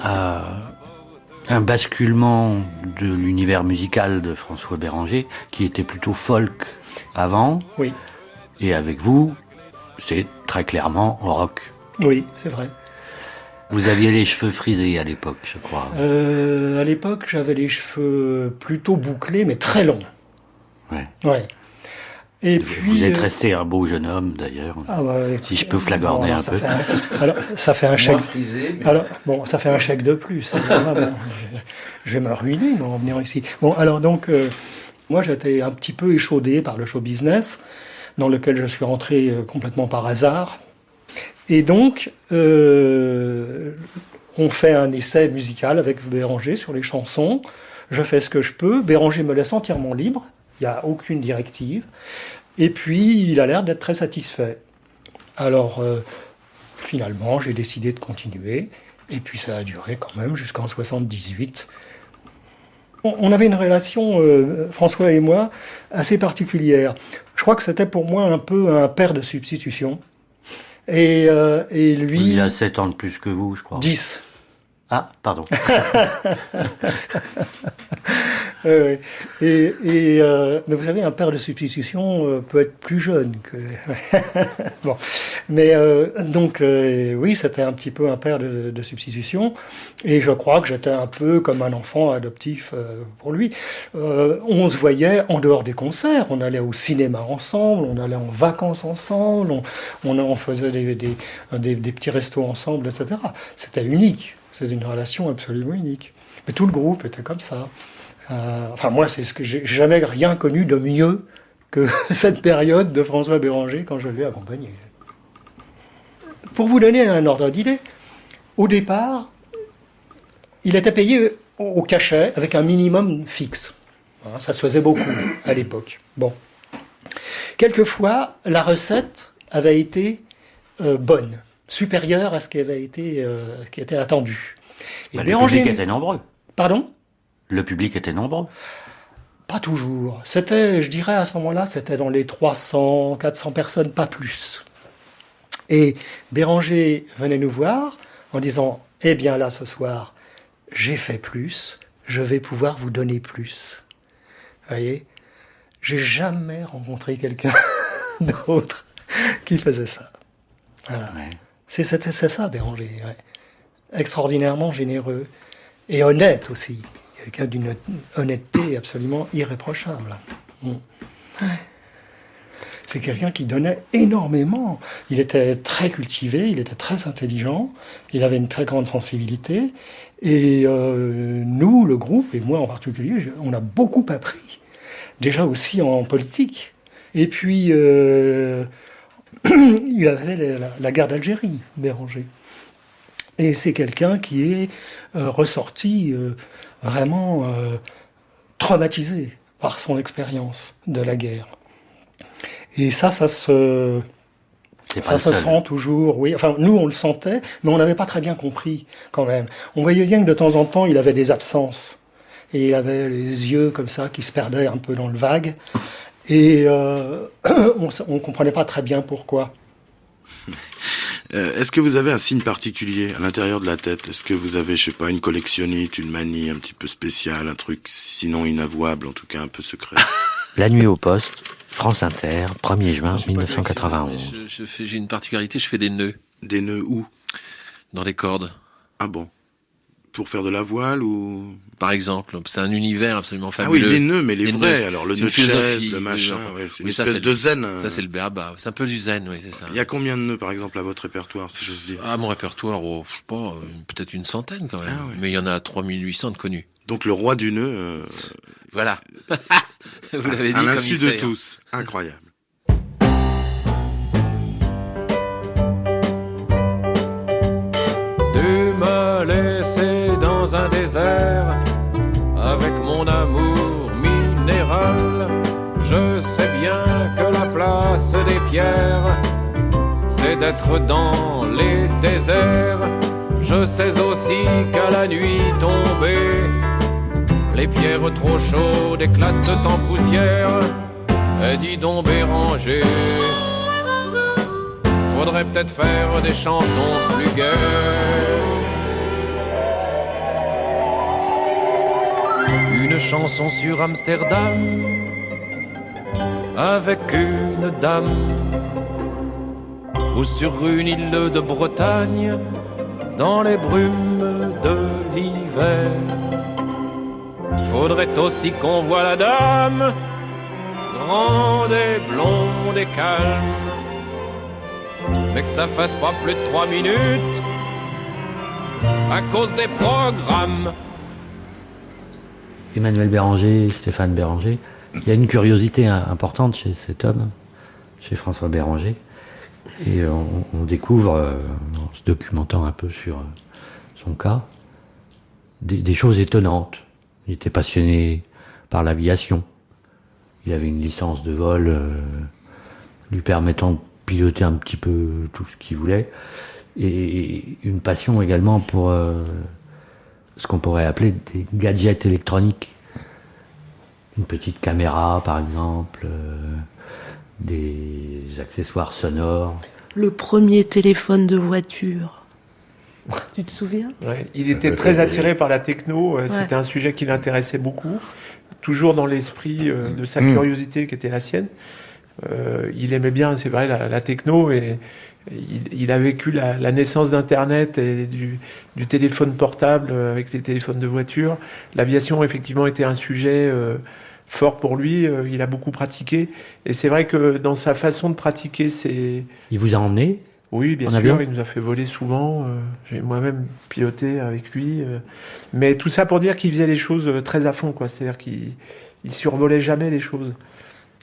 à un basculement de l'univers musical de François Béranger, qui était plutôt folk avant. Oui. Et avec vous, c'est très clairement rock. Oui, c'est vrai. Vous aviez les cheveux frisés à l'époque, je crois. À l'époque, j'avais les cheveux plutôt bouclés, mais très longs. Ouais. Et puis, vous êtes resté un beau jeune homme, d'ailleurs. Ah bah, si je peux flagorner un peu. Alors, ça fait un chèque. Frisé, mais... Alors, bon, ça fait un chèque de plus. Alors, bon, je vais me ruiner en venant ici. Bon, alors donc, moi, j'étais un petit peu échaudé par le show business, dans lequel je suis rentré complètement par hasard. Et donc, on fait un essai musical avec Béranger sur les chansons. Je fais ce que je peux. Béranger me laisse entièrement libre. Il n'y a aucune directive. Et puis, il a l'air d'être très satisfait. Alors, finalement, j'ai décidé de continuer. Et puis, ça a duré quand même jusqu'en 78. On avait une relation, François et moi, assez particulière. Je crois que c'était pour moi un peu un père de substitution. Et lui... Il a 7 ans de plus que vous, je crois. 10. Ah, pardon. Mais vous savez, un père de substitution peut être plus jeune que... Bon. Mais donc, oui, c'était un petit peu un père de substitution. Et je crois que j'étais un peu comme un enfant adoptif pour lui. On se voyait en dehors des concerts. On allait au cinéma ensemble, on allait en vacances ensemble, on faisait des petits restos ensemble, etc. C'était unique. C'est une relation absolument unique. Mais tout le groupe était comme ça. Enfin, moi, c'est ce que j'ai jamais rien connu de mieux que cette période de François Béranger quand je l'ai accompagné. Pour vous donner un ordre d'idée, au départ, il était payé au cachet avec un minimum fixe. Ça se faisait beaucoup à l'époque. Bon. Quelquefois, la recette avait été bonne, supérieure à ce qui avait été, qui était attendu. Et le public était nombreux. Pardon ? Le public était nombreux. Pas toujours. C'était, je dirais à ce moment-là, c'était dans les 300, 400 personnes, pas plus. Et Béranger venait nous voir en disant « Eh bien là, ce soir, j'ai fait plus, je vais pouvoir vous donner plus. » Vous voyez ? J'ai jamais rencontré quelqu'un d'autre qui faisait ça. Voilà. Ouais. C'est ça, Béranger. Ouais. Extraordinairement généreux et honnête aussi. Quelqu'un d'une honnêteté absolument irréprochable. C'est quelqu'un qui donnait énormément. Il était très cultivé, il était très intelligent, il avait une très grande sensibilité. Et nous, le groupe, et moi en particulier, on a beaucoup appris. Déjà aussi en politique. Et puis, il avait la guerre d'Algérie, Béranger. Et c'est quelqu'un qui est ressorti vraiment traumatisé par son expérience de la guerre. Et ça se sent toujours. Oui, enfin, nous, on le sentait, mais on n'avait pas très bien compris quand même. On voyait bien que de temps en temps, il avait des absences. Et il avait les yeux comme ça qui se perdaient un peu dans le vague. Et on ne comprenait pas très bien pourquoi. Est-ce que vous avez un signe particulier à l'intérieur de la tête ? Est-ce que vous avez, je sais pas, une collectionnite, une manie un petit peu spéciale, un truc sinon inavouable, en tout cas un peu secret ? La nuit au poste, France Inter, 1er juin 1991. J'ai une particularité, je fais des nœuds. Des nœuds où ? Dans les cordes. Ah bon ? Pour faire de la voile ou... Par exemple, c'est un univers absolument fabuleux. Ah oui, les nœuds, mais les vrais, alors le nœud de chaise, le machin, c'est une espèce de zen. Ça c'est le béaba, c'est un peu du zen, oui, c'est ça. Il y a combien de nœuds, par exemple, à votre répertoire, si j'ose dire ? Ah, mon répertoire, je sais pas, peut-être une centaine quand même, mais il y en a 3800 de connus. Donc le roi du nœud... Voilà, vous l'avez dit à comme l'insu de sait, tous, incroyable. Tu me laissais dans un désert avec mon amour minéral. Je sais bien que la place des pierres, c'est d'être dans les déserts. Je sais aussi qu'à la nuit tombée, les pierres trop chaudes éclatent en poussière. Et dis donc Béranger, faudrait peut-être faire des chansons plus gaies. Une chanson sur Amsterdam avec une dame, ou sur une île de Bretagne dans les brumes de l'hiver. Faudrait aussi qu'on voie la dame, grande et blonde et calme, mais que ça fasse pas plus de 3 minutes à cause des programmes. Emmanuel Béranger, Stéphane Béranger, il y a une curiosité importante chez cet homme, chez François Béranger, et on découvre, en se documentant un peu sur son cas, des choses étonnantes. Il était passionné par l'aviation. Il avait une licence de vol lui permettant de piloter un petit peu tout ce qu'il voulait. Et une passion également pour ce qu'on pourrait appeler des gadgets électroniques. Une petite caméra, par exemple, des accessoires sonores. Le premier téléphone de voiture. Tu te souviens ? Ouais, il était très attiré par la techno, c'était un sujet qui l'intéressait beaucoup, toujours dans l'esprit de sa curiosité qui était la sienne. Il aimait bien, c'est vrai, la techno, et il a vécu la naissance d'Internet et du téléphone portable avec les téléphones de voiture. L'aviation, effectivement, était un sujet fort pour lui, il a beaucoup pratiqué, et c'est vrai que dans sa façon de pratiquer, c'est... Il vous a emmené ? Oui, bien sûr, il nous a fait voler souvent, j'ai moi-même piloté avec lui, mais tout ça pour dire qu'il faisait les choses très à fond, quoi. C'est-à-dire qu'il survolait jamais les choses.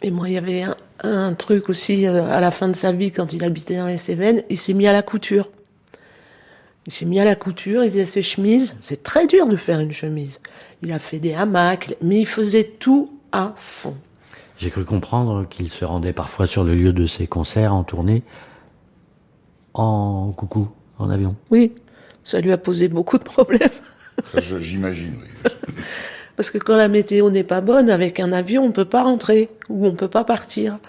Et moi, il y avait un truc aussi, à la fin de sa vie, quand il habitait dans les Cévennes, il s'est mis à la couture. Il faisait ses chemises. C'est très dur de faire une chemise. Il a fait des hamacs, mais il faisait tout à fond. J'ai cru comprendre qu'il se rendait parfois sur le lieu de ses concerts en tournée, en coucou, en avion. Oui, ça lui a posé beaucoup de problèmes. Ça, j'imagine, oui. Parce que quand la météo n'est pas bonne, avec un avion, on ne peut pas rentrer, ou on ne peut pas partir.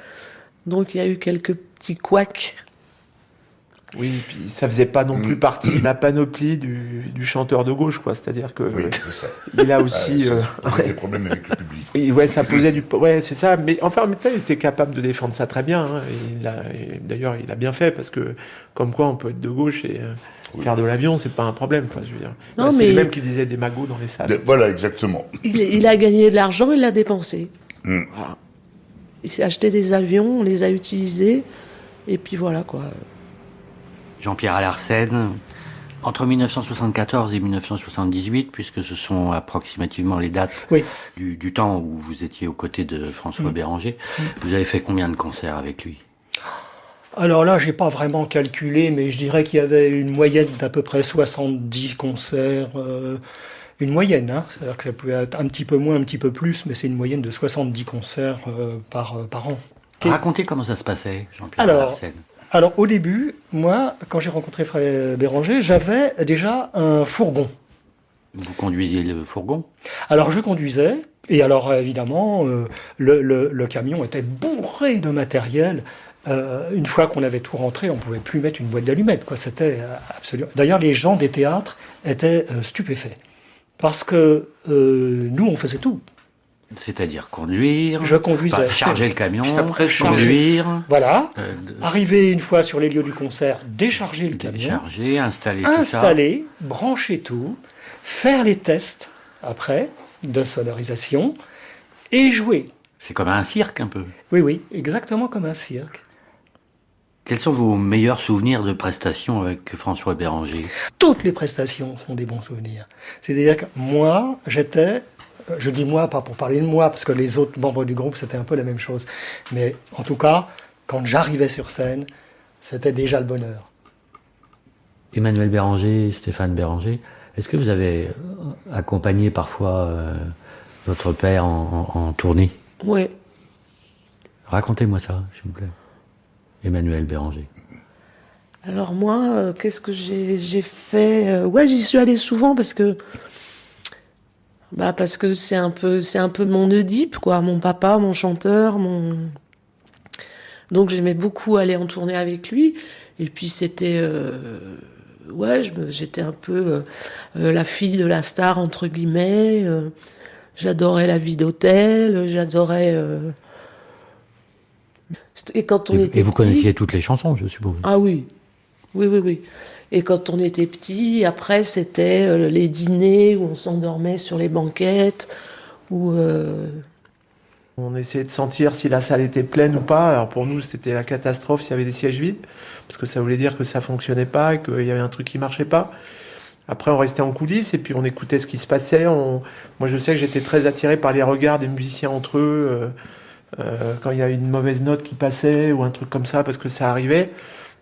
Donc il y a eu quelques petits couacs. Oui, puis ça faisait pas non plus partie de la panoplie du chanteur de gauche, quoi. C'est-à-dire que oui, c'est ça. Il a aussi ça posait des problèmes avec le public. Oui, ouais, ça posait ouais, c'est ça. Mais enfin, en même temps, il était capable de défendre ça très bien. Hein. Et d'ailleurs, il a bien fait parce que, comme quoi, on peut être de gauche et faire de l'avion, c'est pas un problème. Enfin, je veux dire. Non, c'est les mêmes qui disaient des magots dans les salles. Voilà, exactement. Il a gagné de l'argent, il l'a dépensé. Voilà. Il s'est acheté des avions, on les a utilisés, et puis voilà, quoi. Jean-Pierre Alarcène, entre 1974 et 1978, puisque ce sont approximativement les dates du temps où vous étiez aux côtés de François Béranger, vous avez fait combien de concerts avec lui ? Alors là, j'ai pas vraiment calculé, mais je dirais qu'il y avait une moyenne d'à peu près 70 concerts. Une moyenne, hein. C'est-à-dire que ça pouvait être un petit peu moins, un petit peu plus, mais c'est une moyenne de 70 concerts par an. Racontez comment ça se passait, Jean-Pierre Alarcène. Alors, au début, moi, quand j'ai rencontré Frère Béranger, j'avais déjà un fourgon. Vous conduisiez le fourgon ? Alors, je conduisais, et alors, évidemment, le camion était bourré de matériel. Une fois qu'on avait tout rentré, on ne pouvait plus mettre une boîte d'allumettes, quoi. C'était absolument... D'ailleurs, les gens des théâtres étaient stupéfaits. Parce que nous, on faisait tout. C'est-à-dire conduire, je conduisais, charger le camion, conduire. Voilà. Arriver une fois sur les lieux du concert, décharger le camion. Décharger, installer tout ça. Brancher tout, faire les tests après de sonorisation et jouer. C'est comme un cirque un peu. Oui, exactement comme un cirque. Quels sont vos meilleurs souvenirs de prestations avec François Béranger ? Toutes les prestations sont des bons souvenirs. C'est-à-dire que moi, je dis moi, pas pour parler de moi, parce que les autres membres du groupe, c'était un peu la même chose. Mais en tout cas, quand j'arrivais sur scène, c'était déjà le bonheur. Emmanuel Béranger, Stéphane Béranger, est-ce que vous avez accompagné parfois votre père en tournée ? Oui. Racontez-moi ça, s'il vous plaît. Emmanuel Béranger. Alors moi, qu'est-ce que j'ai fait ? J'y suis allée souvent parce que c'est un peu mon Oedipe, quoi, mon papa, mon chanteur, donc j'aimais beaucoup aller en tournée avec lui, et puis c'était j'étais un peu la fille de la star entre guillemets, j'adorais la vie d'hôtel, j'adorais et quand on était vous connaissiez toutes les chansons, je suppose. Ah oui. Et quand on était petit, après, c'était les dîners où on s'endormait sur les banquettes, où... On essayait de sentir si la salle était pleine ou pas. Alors pour nous, c'était la catastrophe s'il y avait des sièges vides, parce que ça voulait dire que ça fonctionnait pas et qu'il y avait un truc qui marchait pas. Après, on restait en coulisses et puis on écoutait ce qui se passait. Moi, je sais que j'étais très attiré par les regards des musiciens entre eux, quand il y a une mauvaise note qui passait ou un truc comme ça, parce que ça arrivait.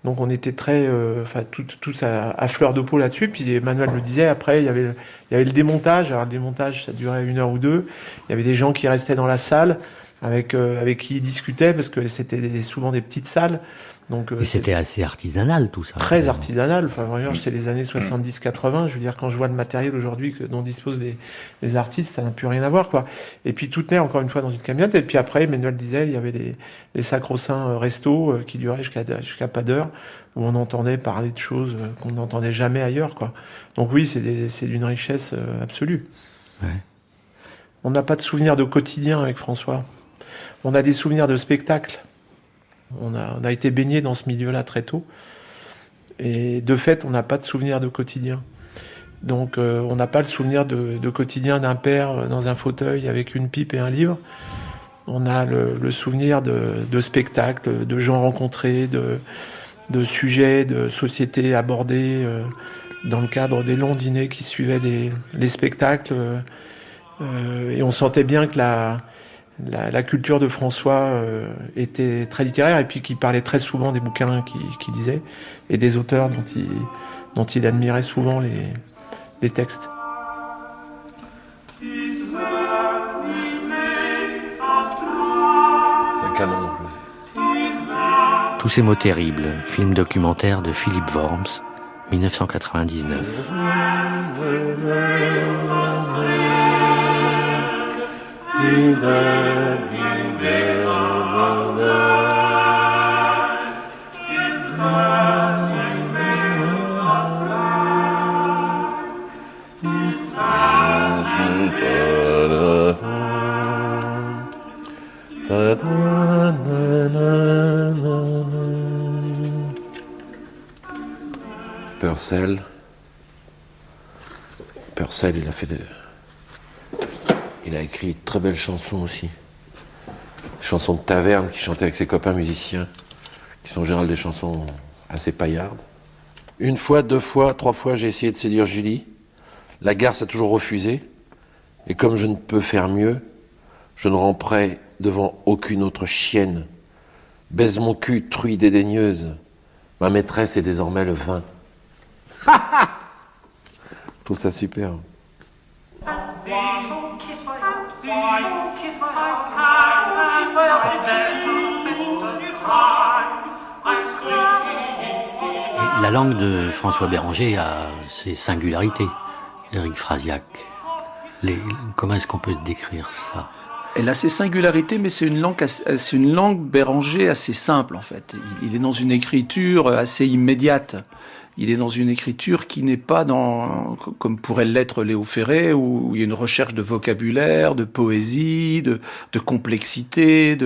Donc on était très, tous à fleur de peau là-dessus. Puis Emmanuel le disait, après, il y avait le démontage. Alors le démontage, ça durait 1 heure ou 2. Il y avait des gens qui restaient dans la salle avec qui ils discutaient, parce que c'était souvent des petites salles. Donc, et c'était assez artisanal tout ça. Très artisanal. Enfin, vraiment, c'était les années 70-80. Je veux dire, quand je vois le matériel aujourd'hui dont disposent les artistes, ça n'a plus rien à voir, quoi. Et puis tout tenait encore une fois dans une camionnette. Et puis après, Emmanuel disait, il y avait les sacro-saints restos qui duraient jusqu'à pas d'heure, où on entendait parler de choses qu'on n'entendait jamais ailleurs, quoi. Donc oui, c'est d'une richesse absolue. Ouais. On n'a pas de souvenirs de quotidien avec François. On a des souvenirs de spectacles. On a été baigné dans ce milieu-là très tôt. Et de fait, on n'a pas de souvenir de quotidien. Donc, on n'a pas le souvenir de quotidien d'un père dans un fauteuil avec une pipe et un livre. On a le souvenir de spectacles, de gens rencontrés, de sujets, de sociétés abordées dans le cadre des longs dîners qui suivaient les spectacles. Et on sentait bien que la culture de François était très littéraire, et puis qu'il parlait très souvent des bouquins qu'il lisait et des auteurs dont il admirait souvent les textes. C'est un canon. Tous ces mots terribles, film documentaire de Philippe Worms, 1999. Purcell, il a écrit de très belles chansons aussi. Chansons de taverne qu'il chantait avec ses copains musiciens, qui sont en général des chansons assez paillardes. 1 fois, 2 fois, 3 fois, j'ai essayé de séduire Julie. La garce a toujours refusé. Et comme je ne peux faire mieux, je ne ramperai devant aucune autre chienne. Baise mon cul, truie dédaigneuse. Ma maîtresse est désormais le vin. Je trouve ça super. La langue de François Béranger a ses singularités, Éric Frasiac. Comment est-ce qu'on peut décrire ça ? Elle a ses singularités, mais c'est une langue Béranger assez simple, en fait. Il est dans une écriture assez immédiate. Il est dans une écriture qui n'est pas comme pourrait l'être Léo Ferré, où il y a une recherche de vocabulaire, de poésie, de complexité.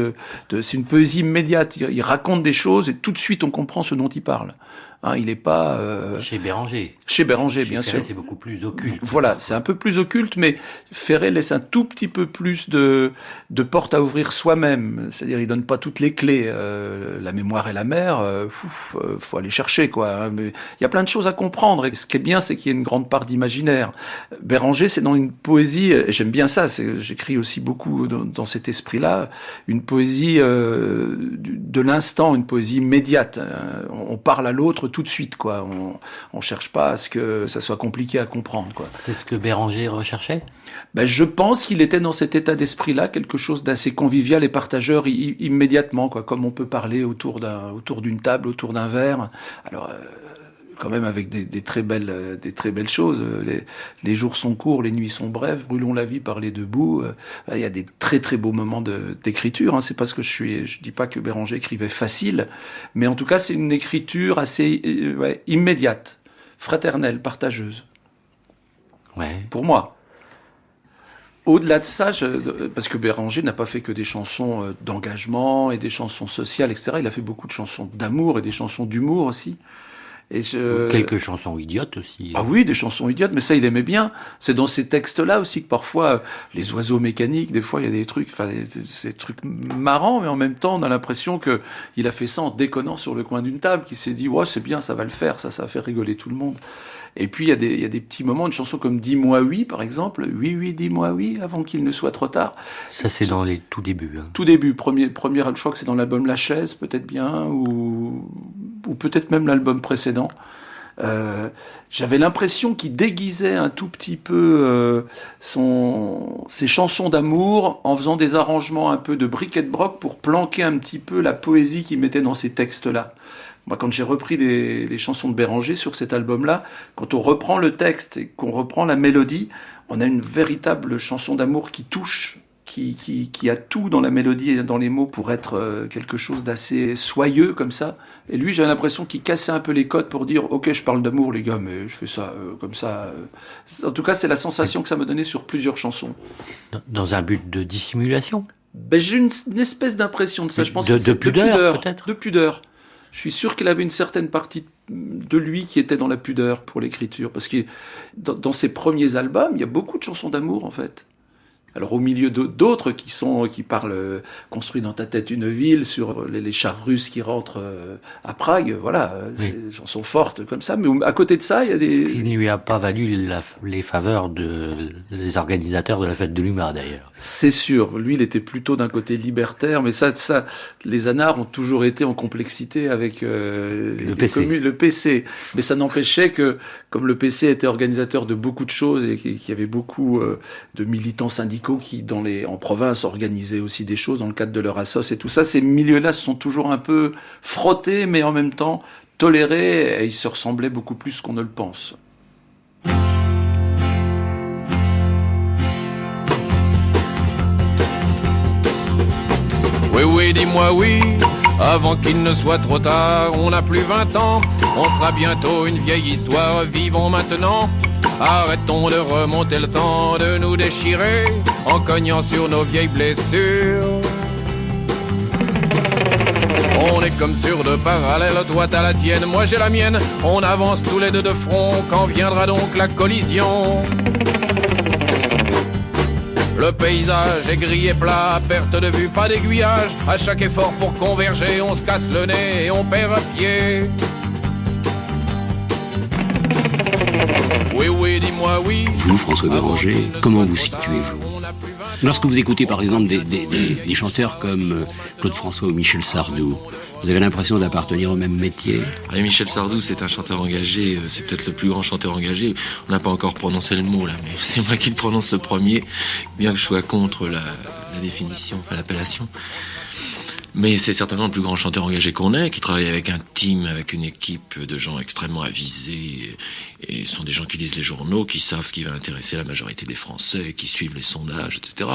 C'est une poésie immédiate. Il raconte des choses et tout de suite on comprend ce dont il parle. Hein, il n'est pas... Chez Béranger. Chez Béranger, bien Ferré, sûr. C'est beaucoup plus occulte. Voilà, c'est un peu plus occulte, mais Ferré laisse un tout petit peu plus de portes à ouvrir soi-même. C'est-à-dire, il donne pas toutes les clés. La mémoire et la mer, faut aller chercher, quoi. Hein, mais il y a plein de choses à comprendre. Et ce qui est bien, c'est qu'il y a une grande part d'imaginaire. Béranger, c'est dans une poésie, et j'aime bien ça, j'écris aussi beaucoup dans cet esprit-là, une poésie de l'instant, une poésie immédiate. On parle à l'autre tout de suite, quoi. On cherche pas à ce que ça soit compliqué à comprendre, quoi. C'est ce que Béranger recherchait ? Ben, je pense qu'il était dans cet état d'esprit-là, quelque chose d'assez convivial et partageur immédiatement, quoi. Comme on peut parler autour d'une table, autour d'un verre. Alors, quand même avec des très belles choses. Les jours sont courts, les nuits sont brèves, brûlons la vie par les deux bouts. Il y a des très très beaux moments d'écriture. Hein. C'est pas ce que je dis pas que Béranger écrivait facile, mais en tout cas c'est une écriture assez immédiate, fraternelle, partageuse. Ouais. Pour moi. Au-delà de ça, parce que Béranger n'a pas fait que des chansons d'engagement et des chansons sociales, etc. Il a fait beaucoup de chansons d'amour et des chansons d'humour aussi. Et quelques chansons idiotes aussi. Ah oui, des chansons idiotes, mais ça, il aimait bien. C'est dans ces textes-là aussi que parfois, les oiseaux mécaniques, des fois, il y a des trucs, enfin, des trucs marrants, mais en même temps, on a l'impression que il a fait ça en déconnant sur le coin d'une table, qu'il s'est dit, ouais, c'est bien, ça va le faire, ça va faire rigoler tout le monde. Et puis, il y a des petits moments, une chanson comme Dis-moi oui, par exemple. Oui, oui, dis-moi oui, avant qu'il ne soit trop tard. Ça, c'est dans les tout débuts. Hein. Tout début. Premier, je crois que c'est dans l'album La Chaise, peut-être bien, ou peut-être même l'album précédent. J'avais l'impression qu'il déguisait un tout petit peu ses chansons d'amour en faisant des arrangements un peu de briquet de broc pour planquer un petit peu la poésie qu'il mettait dans ces textes-là. Moi, quand j'ai repris les chansons de Béranger sur cet album-là, quand on reprend le texte et qu'on reprend la mélodie, on a une véritable chanson d'amour qui touche, qui a tout dans la mélodie et dans les mots pour être quelque chose d'assez soyeux comme ça. Et lui, j'avais l'impression qu'il cassait un peu les codes pour dire « Ok, je parle d'amour, les gars, mais je fais ça comme ça. » En tout cas, c'est la sensation que ça me donnait sur plusieurs chansons. Dans un but de dissimulation ? J'ai une espèce d'impression de ça. Je pense que c'est de pudeur, peut-être ? De pudeur. Je suis sûr qu'il avait une certaine partie de lui qui était dans la pudeur pour l'écriture. Parce que dans ses premiers albums, il y a beaucoup de chansons d'amour, en fait. Alors au milieu d'autres qui parlent construit dans ta tête une ville sur les chars russes qui rentrent à Prague, voilà, oui. C'est des chansons fortes comme ça. Mais à côté de ça, il y a des... Ce qui ne lui a pas valu les faveurs des organisateurs de la fête de l'Humour d'ailleurs. C'est sûr, lui il était plutôt d'un côté libertaire, mais ça, les anards ont toujours été en complexité avec le PC. Mais ça n'empêchait que, comme le PC était organisateur de beaucoup de choses et qu'il y avait beaucoup de militants syndicaux qui, en province, organisaient aussi des choses dans le cadre de leur assos et tout ça. Ces milieux-là se sont toujours un peu frottés, mais en même temps tolérés, et ils se ressemblaient beaucoup plus qu'on ne le pense. Oui, oui, dis-moi oui, avant qu'il ne soit trop tard. On n'a plus 20 ans, on sera bientôt une vieille histoire. Vivons maintenant. Arrêtons de remonter le temps, de nous déchirer en cognant sur nos vieilles blessures. On est comme sur deux parallèles, toi t'as la tienne, moi j'ai la mienne. On avance tous les deux de front, quand viendra donc la collision? Le paysage est gris et plat, perte de vue, pas d'aiguillage. À chaque effort pour converger, on se casse le nez et on perd un pied. Oui, oui, dis-moi oui. Vous, François Béranger, comment vous situez-vous ? Lorsque vous écoutez par exemple des chanteurs comme Claude François ou Michel Sardou, vous avez l'impression d'appartenir au même métier ? Michel Sardou, c'est un chanteur engagé, c'est peut-être le plus grand chanteur engagé. On n'a pas encore prononcé le mot là, mais c'est moi qui le prononce le premier, bien que je sois contre la définition, enfin l'appellation. Mais c'est certainement le plus grand chanteur engagé qu'on ait, qui travaille avec un team, avec une équipe de gens extrêmement avisés, et ce sont des gens qui lisent les journaux, qui savent ce qui va intéresser la majorité des Français, qui suivent les sondages, etc.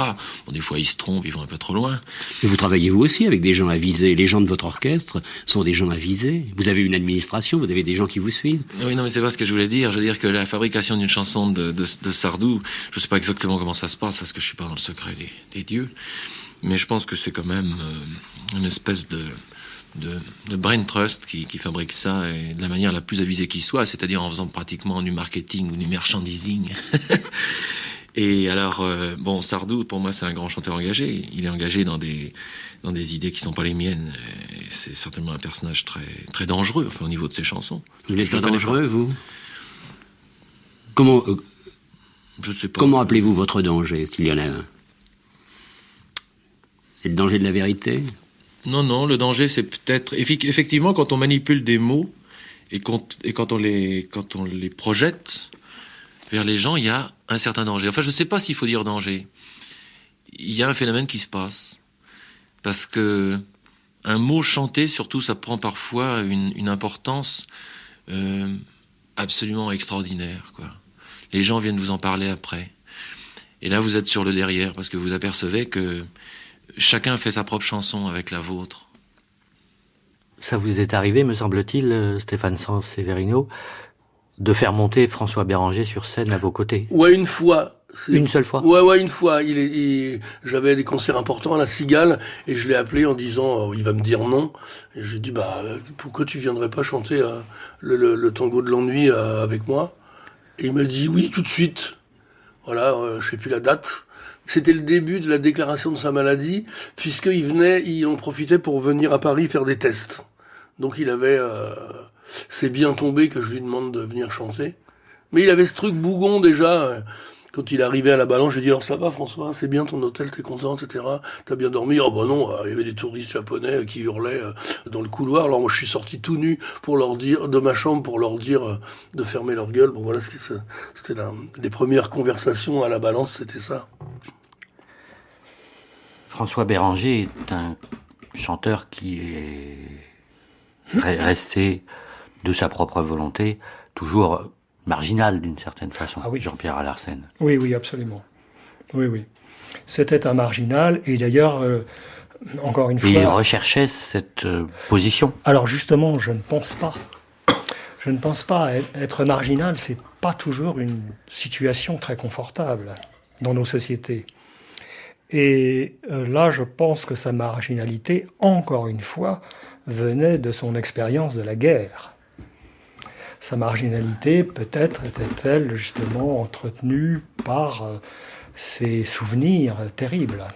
Bon, des fois ils se trompent, ils vont un peu trop loin. Et vous travaillez vous aussi avec des gens avisés. Les gens de votre orchestre sont des gens avisés. Vous avez une administration, vous avez des gens qui vous suivent. Oui, non, mais c'est pas ce que je voulais dire. Je veux dire que la fabrication d'une chanson de Sardou, je sais pas exactement comment ça se passe, parce que je suis pas dans le secret des dieux. Mais je pense que c'est quand même une espèce de brain trust qui fabrique ça, et de la manière la plus avisée qui soit, c'est-à-dire en faisant pratiquement du marketing ou du merchandising. Et alors, Sardou, pour moi, c'est un grand chanteur engagé. Il est engagé dans des idées qui sont pas les miennes. Et c'est certainement un personnage très, très dangereux, enfin, au niveau de ses chansons. Vous êtes pas dangereux, vous ? Comment je sais pas. Comment appelez-vous votre danger, s'il y en a un ? C'est le danger de la vérité ? Non, le danger, c'est peut-être... Effectivement, quand on manipule des mots et quand on les projette vers les gens, il y a un certain danger. Enfin, je ne sais pas s'il faut dire danger. Il y a un phénomène qui se passe. Parce que un mot chanté, surtout, ça prend parfois une importance absolument extraordinaire, quoi. Les gens viennent vous en parler après. Et là, vous êtes sur le derrière, parce que vous apercevez que chacun fait sa propre chanson avec la vôtre. Ça vous est arrivé, me semble-t-il, Stéphane Sanseverino, de faire monter François Béranger sur scène à vos côtés ? Ouais, une fois. Une seule fois? Ouais, une fois. J'avais des concerts importants à la Cigale et je l'ai appelé en disant il va me dire non. Et j'ai dit pourquoi tu viendrais pas chanter le tango de l'ennui avec moi? Et il m'a dit oui tout de suite. Voilà, je sais plus la date. C'était le début de la déclaration de sa maladie, puisqu'il en profitait pour venir à Paris faire des tests. Donc il avait... c'est bien tombé que je lui demande de venir chanter. Mais il avait ce truc bougon déjà. Quand il arrivait à la Balance, j'ai dit « Alors ça va François, c'est bien ton hôtel, t'es content, etc. T'as bien dormi ?» Oh bah non, il y avait des touristes japonais qui hurlaient dans le couloir. Alors moi je suis sorti tout nu pour leur dire, de ma chambre pour leur dire de fermer leur gueule. Bon voilà, c'était les premières conversations à la Balance, c'était ça. François Béranger est un chanteur qui est resté, de sa propre volonté, toujours marginal d'une certaine façon. Ah oui. Jean-Pierre Alarcène. Oui, absolument. Oui. C'était un marginal, et d'ailleurs, encore une fois... Et il recherchait cette position. Alors justement, je ne pense pas. Je ne pense pas. Être marginal, c'est pas toujours une situation très confortable dans nos sociétés. Et là, je pense que sa marginalité, encore une fois, venait de son expérience de la guerre. Sa marginalité, peut-être, était-elle justement entretenue par ses souvenirs terribles.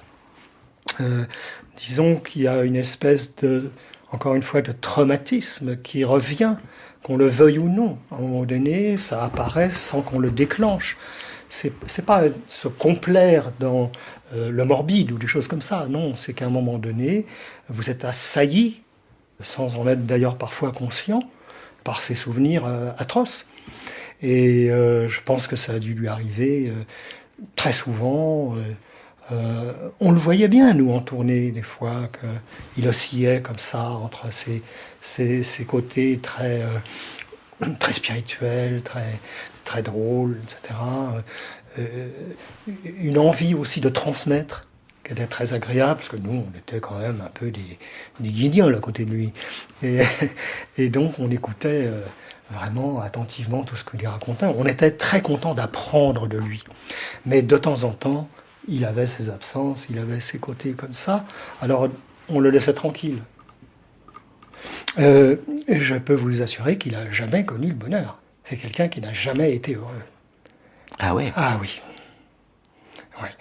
Disons qu'il y a une espèce encore une fois, de traumatisme qui revient, qu'on le veuille ou non. À un moment donné, ça apparaît sans qu'on le déclenche. C'est pas se complaire dans le morbide ou des choses comme ça. Non, c'est qu'à un moment donné, vous êtes assailli, sans en être d'ailleurs parfois conscient, par ces souvenirs atroces. Et je pense que ça a dû lui arriver très souvent. On le voyait bien, nous, en tournée, des fois, qu'il oscillait comme ça entre ces côtés très spirituels, très drôles, etc. Une envie aussi de transmettre, qui était très agréable, parce que nous, on était quand même un peu des guignols à côté de lui. Et donc, on écoutait vraiment attentivement tout ce qu'il racontait. On était très contents d'apprendre de lui. Mais de temps en temps, il avait ses absences, il avait ses côtés comme ça. Alors, on le laissait tranquille. Je peux vous assurer qu'il n'a jamais connu le bonheur. C'est quelqu'un qui n'a jamais été heureux. Ah oui? Ah oui. Ouais.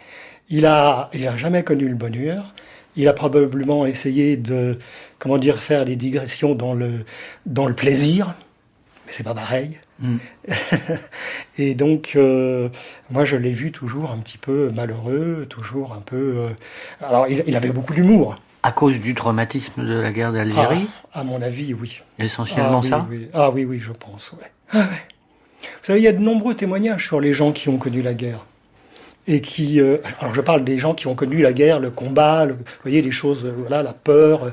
Il a jamais connu le bonheur. Il a probablement essayé de, faire des digressions dans le plaisir. Mais c'est pas pareil. Et donc, moi, je l'ai vu toujours un petit peu malheureux, toujours un peu... Alors, il avait beaucoup d'humour. À cause du traumatisme de la guerre d'Algérie? À mon avis, oui. Essentiellement ça? Oui. Ah oui, je pense, ouais. Ah, ouais. Vous savez, il y a de nombreux témoignages sur les gens qui ont connu la guerre. Et qui... alors, je parle des gens qui ont connu la guerre, le combat, vous voyez, les choses, voilà, la peur...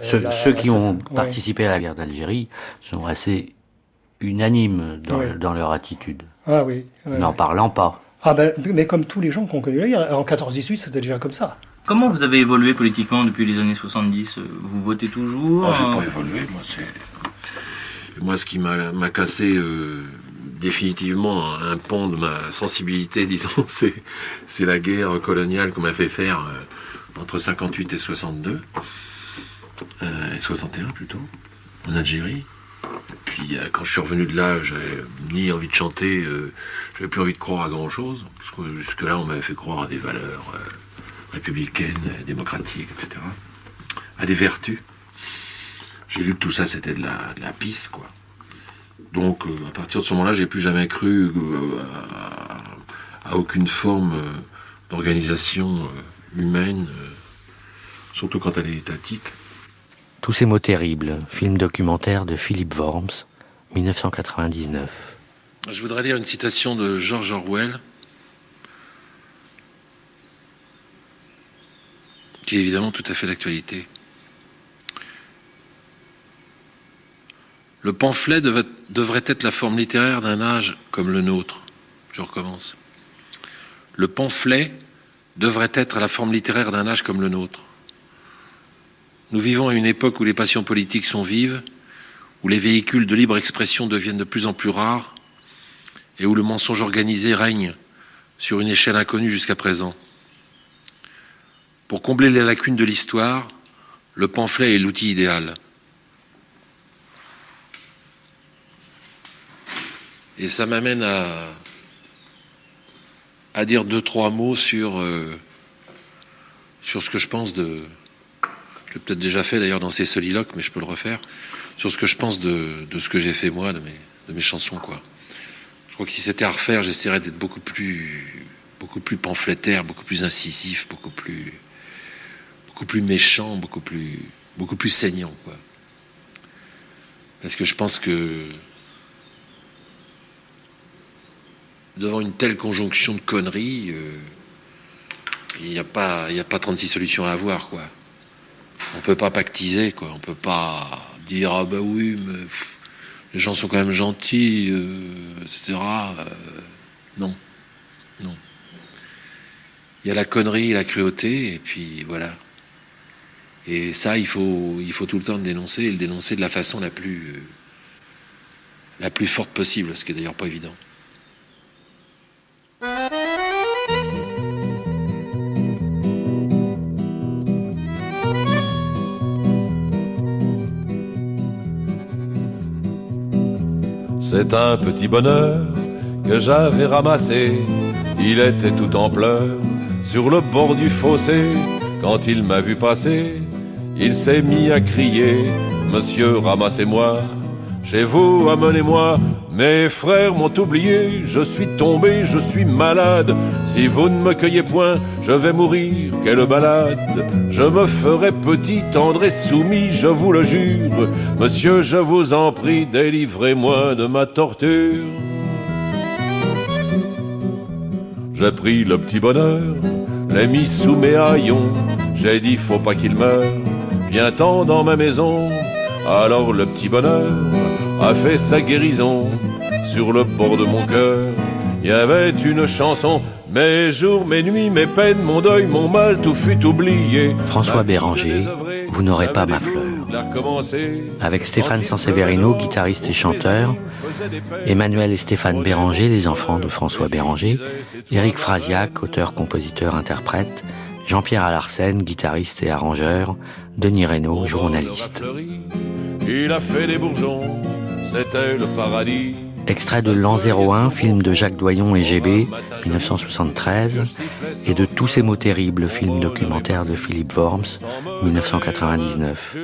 Ceux qui ont participé à la guerre d'Algérie sont assez unanimes dans leur attitude. Ah oui. N'en parlant pas. Ah mais comme tous les gens qui ont connu la guerre. En 14-18, c'était déjà comme ça. Comment vous avez évolué politiquement depuis les années 70 ? Vous votez toujours ? J'ai pas évolué, moi, ce qui m'a cassé définitivement un pan de ma sensibilité, disons, c'est la guerre coloniale qu'on m'a fait faire entre 58 et 62, et 61 plutôt, en Algérie. Puis quand je suis revenu de là, j'avais ni envie de chanter, j'avais plus envie de croire à grand chose, parce que jusque-là on m'avait fait croire à des valeurs républicaines, démocratiques, etc., à des vertus. J'ai vu que tout ça c'était de la pisse, quoi. Donc à partir de ce moment-là, j'ai plus jamais cru à aucune forme d'organisation humaine, surtout quand elle est étatique. Tous ces mots terribles, film documentaire de Philippe Worms, 1999. Je voudrais lire une citation de George Orwell, qui est évidemment tout à fait d'actualité. Le pamphlet devrait être la forme littéraire d'un âge comme le nôtre. Je recommence. Le pamphlet devrait être la forme littéraire d'un âge comme le nôtre. Nous vivons à une époque où les passions politiques sont vives, où les véhicules de libre expression deviennent de plus en plus rares et où le mensonge organisé règne sur une échelle inconnue jusqu'à présent. Pour combler les lacunes de l'histoire, le pamphlet est l'outil idéal. Et ça m'amène à dire 2-3 mots sur ce que je pense de... Je l'ai peut-être déjà fait d'ailleurs dans ces soliloques, mais je peux le refaire. Sur ce que je pense de ce que j'ai fait moi, de mes chansons, quoi. Je crois que si c'était à refaire, j'essaierais d'être beaucoup plus pamphlétaire, beaucoup plus incisif, beaucoup plus méchant, beaucoup plus saignant, quoi. Parce que je pense que devant une telle conjonction de conneries, il n'y a pas 36 solutions à avoir, quoi. On peut pas pactiser, quoi. On peut pas dire ah bah oui, mais les gens sont quand même gentils, etc. Non. Il y a la connerie, la cruauté, et puis voilà. Et ça, il faut tout le temps le dénoncer, et le dénoncer de la façon la plus forte possible, ce qui est d'ailleurs pas évident. C'est un petit bonheur que j'avais ramassé. Il était tout en pleurs sur le bord du fossé. Quand il m'a vu passer, il s'est mis à crier: Monsieur, ramassez-moi, chez vous, amenez-moi. Mes frères m'ont oublié, je suis tombé, je suis malade. Si vous ne me cueillez point, je vais mourir, quelle balade. Je me ferai petit, tendre et soumis, je vous le jure. Monsieur, je vous en prie, délivrez-moi de ma torture. J'ai pris le petit bonheur, l'ai mis sous mes haillons. J'ai dit, faut pas qu'il meure, viens-t'en dans ma maison. Alors le petit bonheur a fait sa guérison. Sur le bord de mon cœur, il y avait une chanson. Mes jours, mes nuits, mes peines, mon deuil, mon mal, tout fut oublié. François Béranger, Vous n'aurez pas ma fleur. Avec Stéphane Sanseverino, guitariste et chanteur, Emmanuel et Stéphane Béranger, les enfants de François Béranger, Éric Frasiac, auteur, compositeur, interprète, Jean-Pierre Alarcène, guitariste et arrangeur, Denis Reynaud, journaliste. Il a fait des bourgeons, c'était le paradis. Extrait de L'An 01, film de Jacques Doyon et GB, 1973, et de Tous ces mots terribles, film documentaire de Philippe Worms, 1999.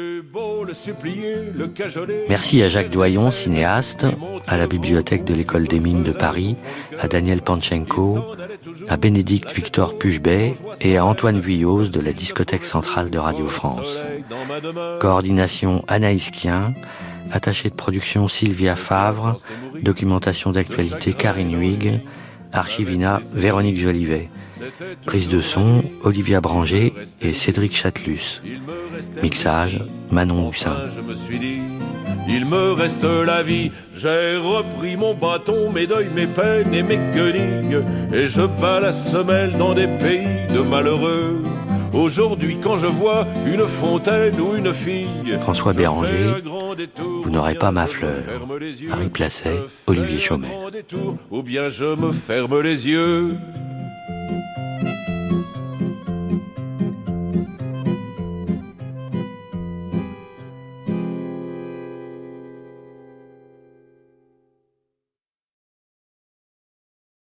Merci à Jacques Doyon, cinéaste, à la bibliothèque de l'École des Mines de Paris, à Daniel Panchenko, à Bénédicte Victor Pugebet et à Antoine Vuilloz de la Discothèque Centrale de Radio France. Coordination Anaïs Kien, attachée de production Sylvia Favre, documentation d'actualité Karine Huyghe, archivina Véronique Jolivet, prise de son Olivia Branger et Cédric Chatelus, mixage Manon Hussin. Je me suis dit, il me reste la vie, j'ai repris mon bâton, mes deuils, mes peines et mes guenilles, et je bats la semelle dans des pays de malheureux. Aujourd'hui, quand je vois une fontaine ou une fille, François Béranger, Vous n'aurez pas ma fleur. Marie Placet, Olivier Chaumet. Ou bien je me ferme les yeux.